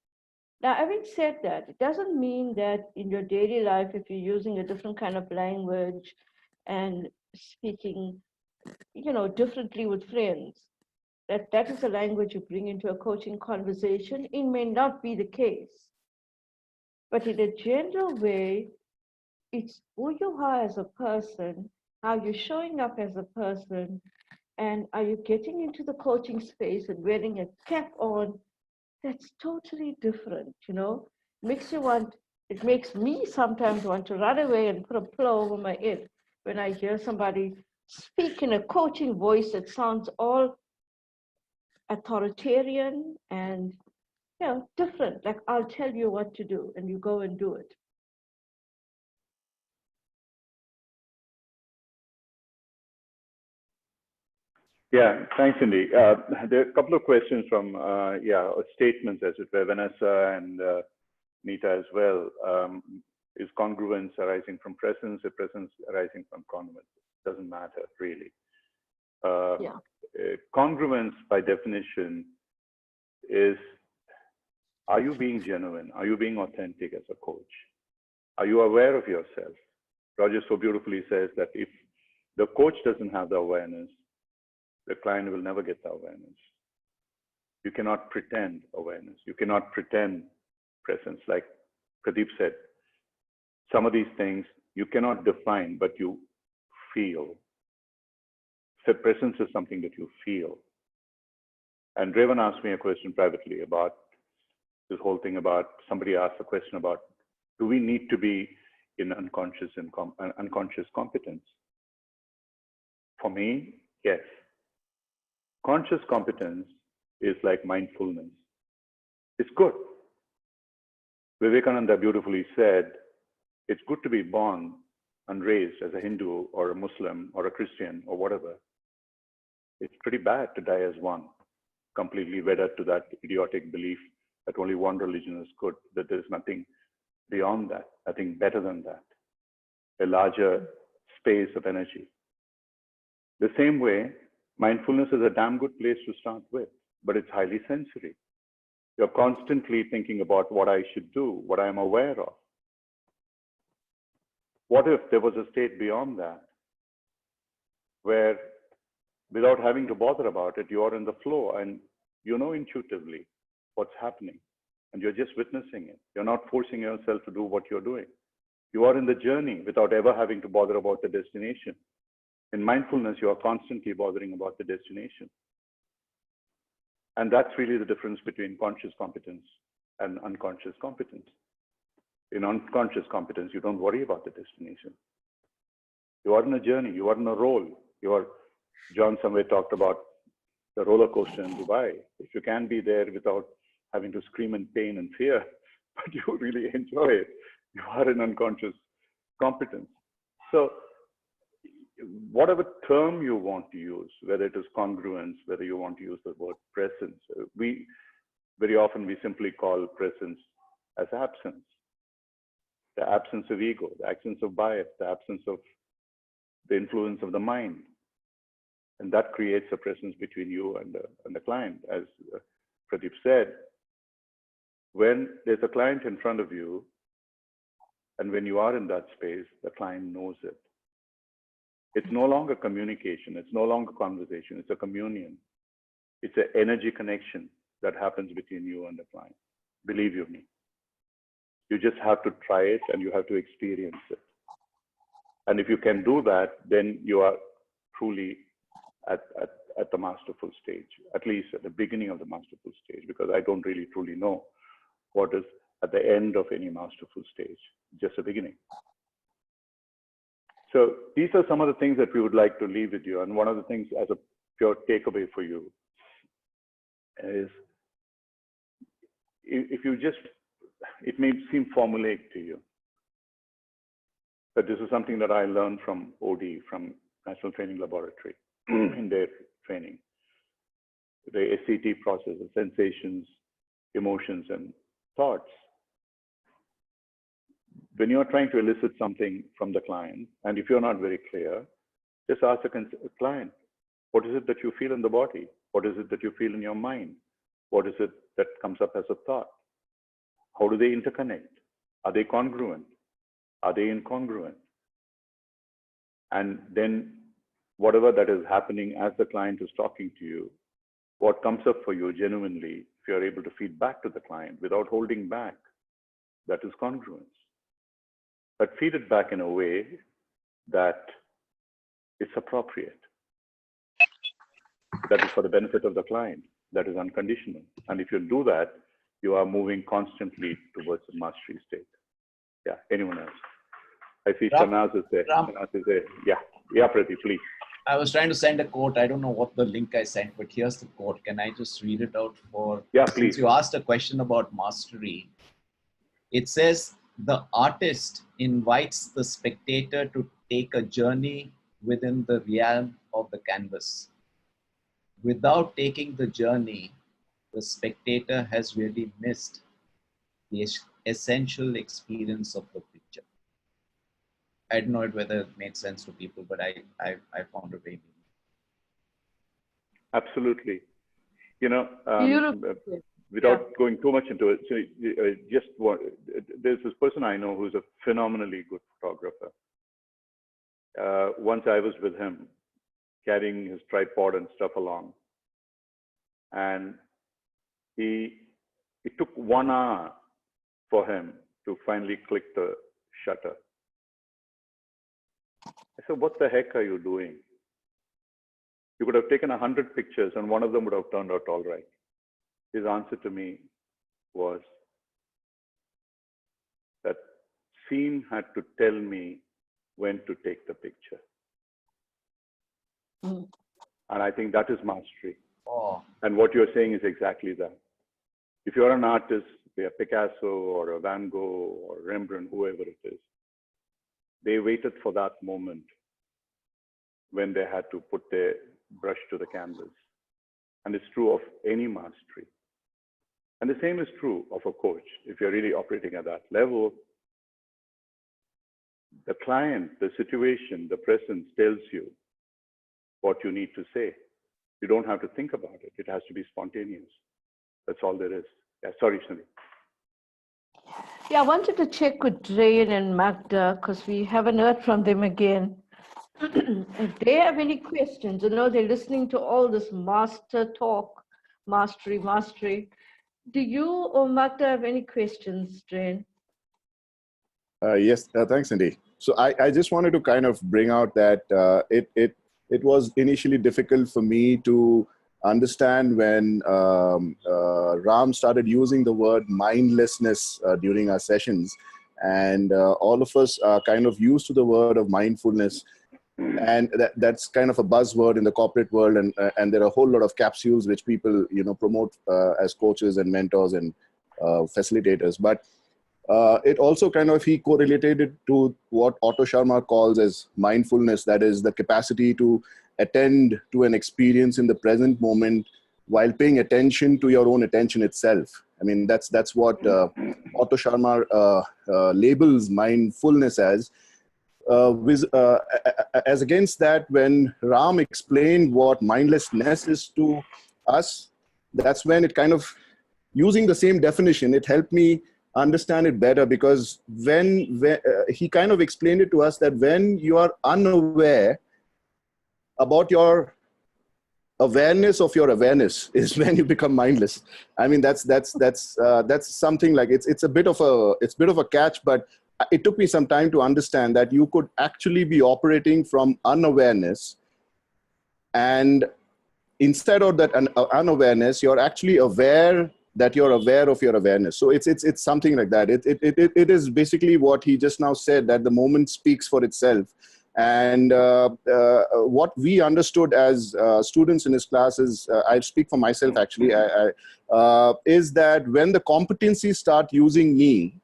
Now, having said that, it doesn't mean that in your daily life, if you're using a different kind of language and speaking, differently with friends, that is a language you bring into a coaching conversation. It may not be the case. But in a general way, it's who you are as a person, how you're showing up as a person, and are you getting into the coaching space and wearing a cap on that's totally different, It makes me sometimes want to run away and put a pillow over my head when I hear somebody speak in a coaching voice that sounds all authoritarian and different. Like, I'll tell you what to do and you go and do it. Yeah, thanks, Cindy. There are a couple of questions from, statements, as it were, Vanessa and Nita as well. Is congruence arising from presence, or presence arising from congruence? Doesn't matter, really. Congruence, by definition, is, are you being genuine? Are you being authentic as a coach? Are you aware of yourself? Roger so beautifully says that if the coach doesn't have the awareness, the client will never get the awareness. You cannot pretend awareness. You cannot pretend presence. Like Pradeep said, some of these things you cannot define, but you feel. So presence is something that you feel. And Draven asked me a question privately about this whole thing about, somebody asked a question about, do we need to be in unconscious competence? For me, yes. Conscious competence is like mindfulness. It's good. Vivekananda beautifully said, it's good to be born and raised as a Hindu or a Muslim or a Christian or whatever. It's pretty bad to die as one, completely wedded to that idiotic belief that only one religion is good, that there's nothing beyond that, nothing better than that, a larger space of energy. The same way, mindfulness is a damn good place to start with, but it's highly sensory. You're constantly thinking about what I should do, what I'm aware of. What if there was a state beyond that, where without having to bother about it, you're in the flow and you know intuitively what's happening and you're just witnessing it. You're not forcing yourself to do what you're doing. You are in the journey without ever having to bother about the destination. In mindfulness, you are constantly bothering about the destination. And that's really the difference between conscious competence and unconscious competence. In unconscious competence, you don't worry about the destination. You are in a journey, you are in a role. John somewhere talked about the roller coaster in Dubai. If you can be there without having to scream in pain and fear, but you really enjoy it, you are in unconscious competence. So whatever term you want to use, whether it is congruence, whether you want to use the word presence, very often we simply call presence as absence. The absence of ego, the absence of bias, the absence of the influence of the mind. And that creates a presence between you and the client. As Pradeep said, when there's a client in front of you, and when you are in that space, the client knows it. It's no longer communication, it's no longer conversation, it's a communion. It's an energy connection that happens between you and the client. Believe you me. You just have to try it and you have to experience it. And if you can do that, then you are truly at the masterful stage, at least at the beginning of the masterful stage, because I don't really truly know what is at the end of any masterful stage, just the beginning. So these are some of the things that we would like to leave with you. And one of the things as a pure takeaway for you is, if you just, it may seem formulaic to you, but this is something that I learned from OD, from National Training Laboratory, in their training. The SCT process of sensations, emotions, and thoughts. When you're trying to elicit something from the client, and if you're not very clear, just ask the client, what is it that you feel in the body? What is it that you feel in your mind? What is it that comes up as a thought? How do they interconnect? Are they congruent? Are they incongruent? And then whatever that is happening as the client is talking to you, what comes up for you genuinely, if you're able to feed back to the client without holding back, that is congruence. But feed it back in a way that it's appropriate. That is for the benefit of the client. That is unconditional. And if you do that, you are moving constantly towards the mastery state. Yeah, anyone else? I see Shanaz is there. Shanaz is there. Yeah, Pradeep, please. I was trying to send a quote. I don't know what the link I sent, but here's the quote. Can I just read it out for? Yeah, please. Since you asked a question about mastery, it says, the artist invites the spectator to take a journey within the realm of the canvas. Without taking the journey, the spectator has really missed the essential experience of the picture. I don't know whether it made sense to people, but I found it very meaningful. Absolutely. You know, Beautiful. without going too much into it, so there's this person I know who's a phenomenally good photographer. Once I was with him, carrying his tripod and stuff along, and it took 1 hour for him to finally click the shutter. I said, what the heck are you doing? You could have taken 100 pictures and one of them would have turned out all right. His answer to me was that scene had to tell me when to take the picture. Mm. And I think that is mastery. Oh, And what you're saying is exactly that. If you're an artist, be a Picasso or a Van Gogh or Rembrandt, whoever it is, they waited for that moment when they had to put their brush to the canvas. And it's true of any mastery. And the same is true of a coach. If you're really operating at that level, the client, the situation, the presence tells you what you need to say. You don't have to think about it. It has to be spontaneous. That's all there is. Yeah, sorry, Shani. Yeah, I wanted to check with Drain and Magda because we haven't heard from them again. If they have any questions, they're listening to all this master talk, mastery. Do you or Magda have any questions, Drain? Yes, thanks, Cindy. So I just wanted to kind of bring out that it was initially difficult for me to understand when Ram started using the word mindlessness during our sessions. And all of us are kind of used to the word of mindfulness. And that's kind of a buzzword in the corporate world. And there are a whole lot of capsules which people, promote as coaches and mentors and facilitators. But it also kind of, he correlated it to what Otto Sharma calls as mindfulness. That is the capacity to attend to an experience in the present moment while paying attention to your own attention itself. I mean, that's what Otto Sharma labels mindfulness as. As against that, when Ram explained what mindlessness is to us, that's when it kind of, using the same definition, it helped me understand it better, because when he kind of explained it to us that when you are unaware about your awareness of your awareness is when you become mindless. I mean, that's something like, it's a bit of a catch, but it took me some time to understand that you could actually be operating from unawareness, and instead of that unawareness, you're actually aware that you're aware of your awareness. So it's something like that. It is basically what he just now said, that the moment speaks for itself. And what we understood as students in his classes, I speak for myself actually, is that when the competencies start using me,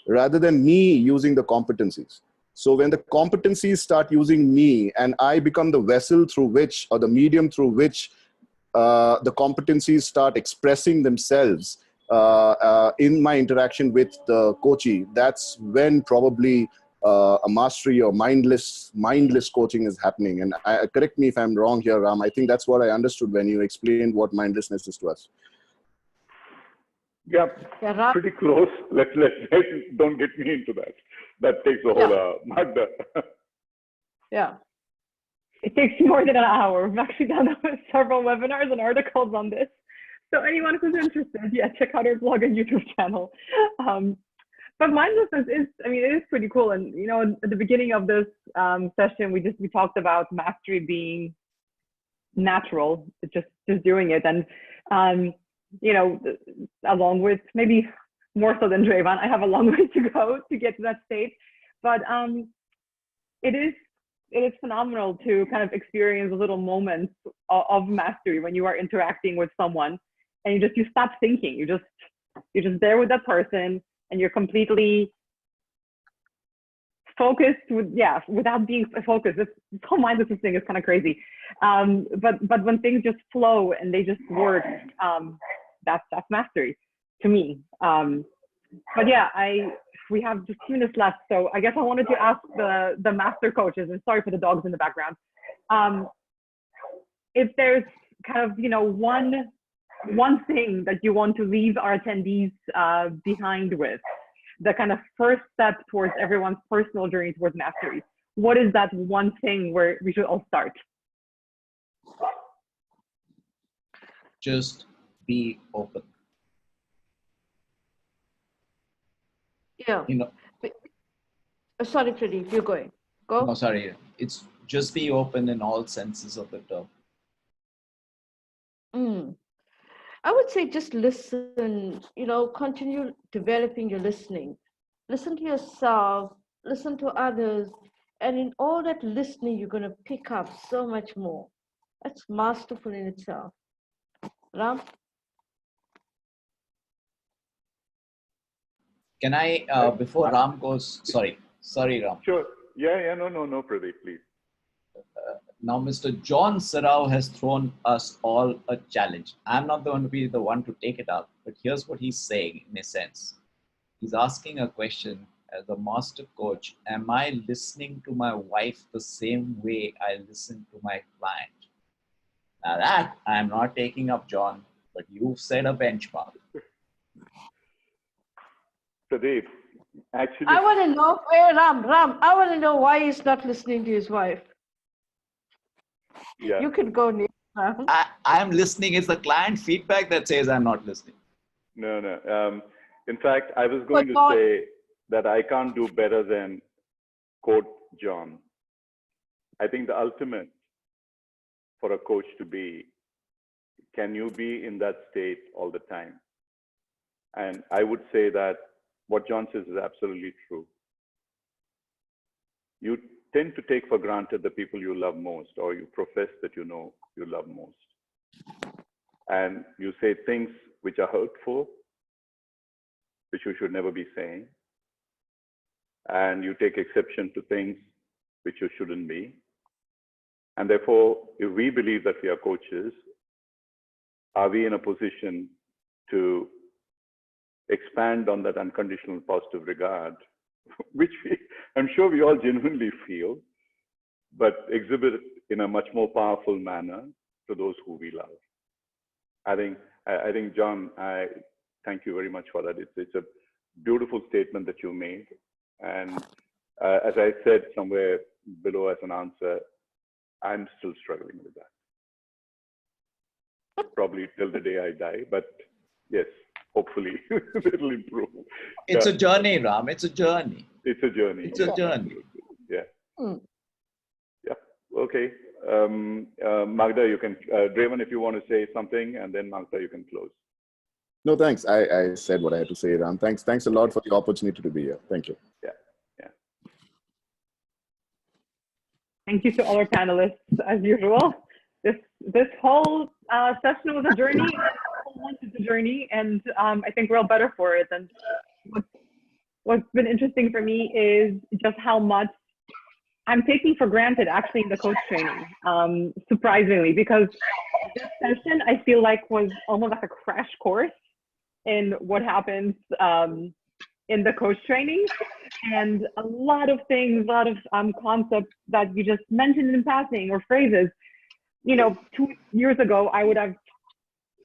rather than me using the competencies. So when the competencies start using me and I become the vessel through which, or the medium through which the competencies start expressing themselves in my interaction with the coachee, that's when probably a mastery or mindless coaching is happening. And correct me if I'm wrong here, Ram. I think that's what I understood when you explained what mindlessness is to us. Yeah, pretty close. Let's don't get me into that. That takes a whole Magda. Yeah. It takes more than an hour. We've actually done several webinars and articles on this. So anyone who's interested, check out our blog and YouTube channel. But mindlessness is, it is pretty cool. And, at the beginning of this session, we talked about mastery being natural, just doing it. And, along with, maybe more so than Drayvan, I have a long way to go to get to that state. But it is phenomenal to kind of experience little moments of mastery when you are interacting with someone, and you stop thinking. You're just there with that person, and you're completely focused without being focused. This whole mindlessness thing is kind of crazy. But when things just flow and they just work, that's mastery to me. But we have just 2 minutes left, so I guess I wanted to ask the master coaches, and sorry for the dogs in the background, if there's kind of one thing that you want to leave our attendees behind with, the kind of first step towards everyone's personal journey towards mastery. What is that one thing where we should all start? Just be open. Yeah, Yeah. You know, Sorry, Pradeep, you're going. Go. no, sorry. It's just be open in all senses of the term. Mm. I would say just listen, continue developing your listening. Listen to yourself, listen to others, and in all that listening, you're going to pick up so much more. That's masterful in itself. Ram? Can I, before Ram goes, sorry, Ram. Sure. Yeah, no, Pradeep, please. Now, Mr. John Sarao has thrown us all a challenge. I'm not going to be the one to take it up, but here's what he's saying in a sense. He's asking a question as a master coach. Am I listening to my wife the same way I listen to my client? Now that I'm not taking up, John, but you've set a benchmark. Pradeep, actually, I want to know, Ram, I want to know why he's not listening to his wife. yeah. You can go next, Ram. I'm listening. It's the client feedback that says I'm not listening. No. In fact, I was going to say that I can't do better than quote John. I think the ultimate for a coach to be, can you be in that state all the time? And I would say that what John says is absolutely true. You tend to take for granted the people you love most, or you profess that you know you love most. And you say things which are hurtful, which you should never be saying. And you take exception to things which you shouldn't be. And therefore, if we believe that we are coaches, are we in a position to expand on that unconditional positive regard, which I'm sure we all genuinely feel, but exhibit it in a much more powerful manner to those who we love? I think, John, I thank you very much for that. It's a beautiful statement that you made. And as I said somewhere below as an answer, I'm still struggling with that. Probably till the day I die, but yes, hopefully it'll improve. It's a journey, Ram. It's a journey. It's a journey. It's a journey. Yeah. Mm. Yeah. Okay. Magda, you can, Draven, if you want to say something, and then Magda, you can close. No, thanks. I said what I had to say, Ram. Thanks a lot for the opportunity to be here. Thank you. Yeah. Thank you to all our panelists, as usual. This whole session was a journey, and whole month is a journey, and I think we're all better for it. And what's been interesting for me is just how much I'm taking for granted actually in the coach training, surprisingly, because this session I feel like was almost like a crash course in what happens in the coach training, and a lot of things, a lot of concepts that you just mentioned in passing, or phrases, 2 years ago, I would have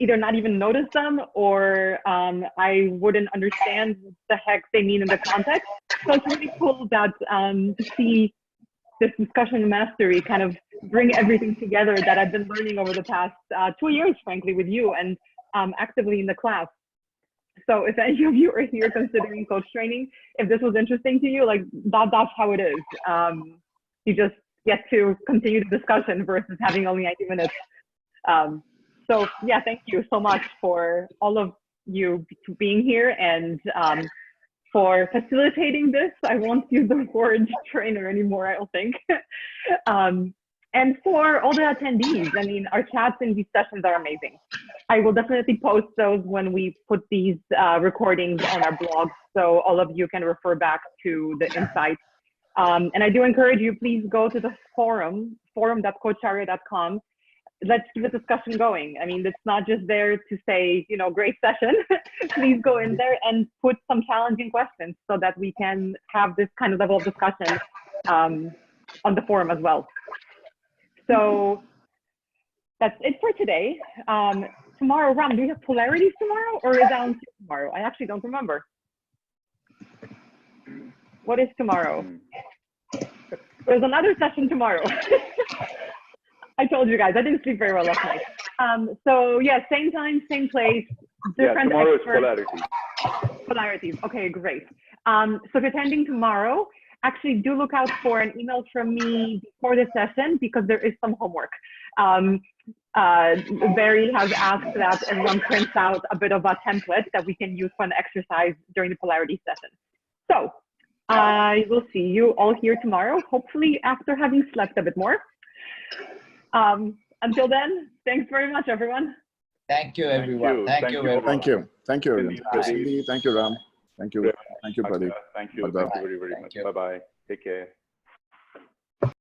either not even noticed them, or I wouldn't understand what the heck they mean in the context. So it's really cool that to see this discussion mastery kind of bring everything together that I've been learning over the past 2 years, frankly, with you and actively in the class. So if any of you are here considering coach training, if this was interesting to you, like that's how it is. You just get to continue the discussion versus having only 90 minutes. So yeah, thank you so much for all of you being here and for facilitating this. I won't use the word trainer anymore, I don't think. And for all the attendees, I mean, our chats in these sessions are amazing. I will definitely post those when we put these recordings on our blog, so all of you can refer back to the insights. And I do encourage you, please go to the forum.coacharya.com. Let's keep the discussion going. I mean, it's not just there to say, great session. Please go in there and put some challenging questions so that we can have this kind of level of discussion on the forum as well. So that's it for today. Tomorrow, Ram, do we have polarities tomorrow, or is that tomorrow? I actually don't remember. What is tomorrow? There's another session tomorrow. I told you guys, I didn't sleep very well last night. So yeah, same time, same place, different tomorrow experts. is polarities. Polarities, okay, great. So if you're attending tomorrow, actually do look out for an email from me before the session because there is some homework. Barry has asked that everyone prints out a bit of a template that we can use for an exercise during the polarity session. So I will see you all here tomorrow, hopefully after having slept a bit more. Until then, thanks very much, everyone. Thank you, everyone. Thank you, everyone. Thank you. Thank you, everyone. Bye. Cindy, thank you, Ram. Thank you. Thank you, Pradeep. Thank you. Bye-bye. Thank you very, very much. Bye-bye. Take care.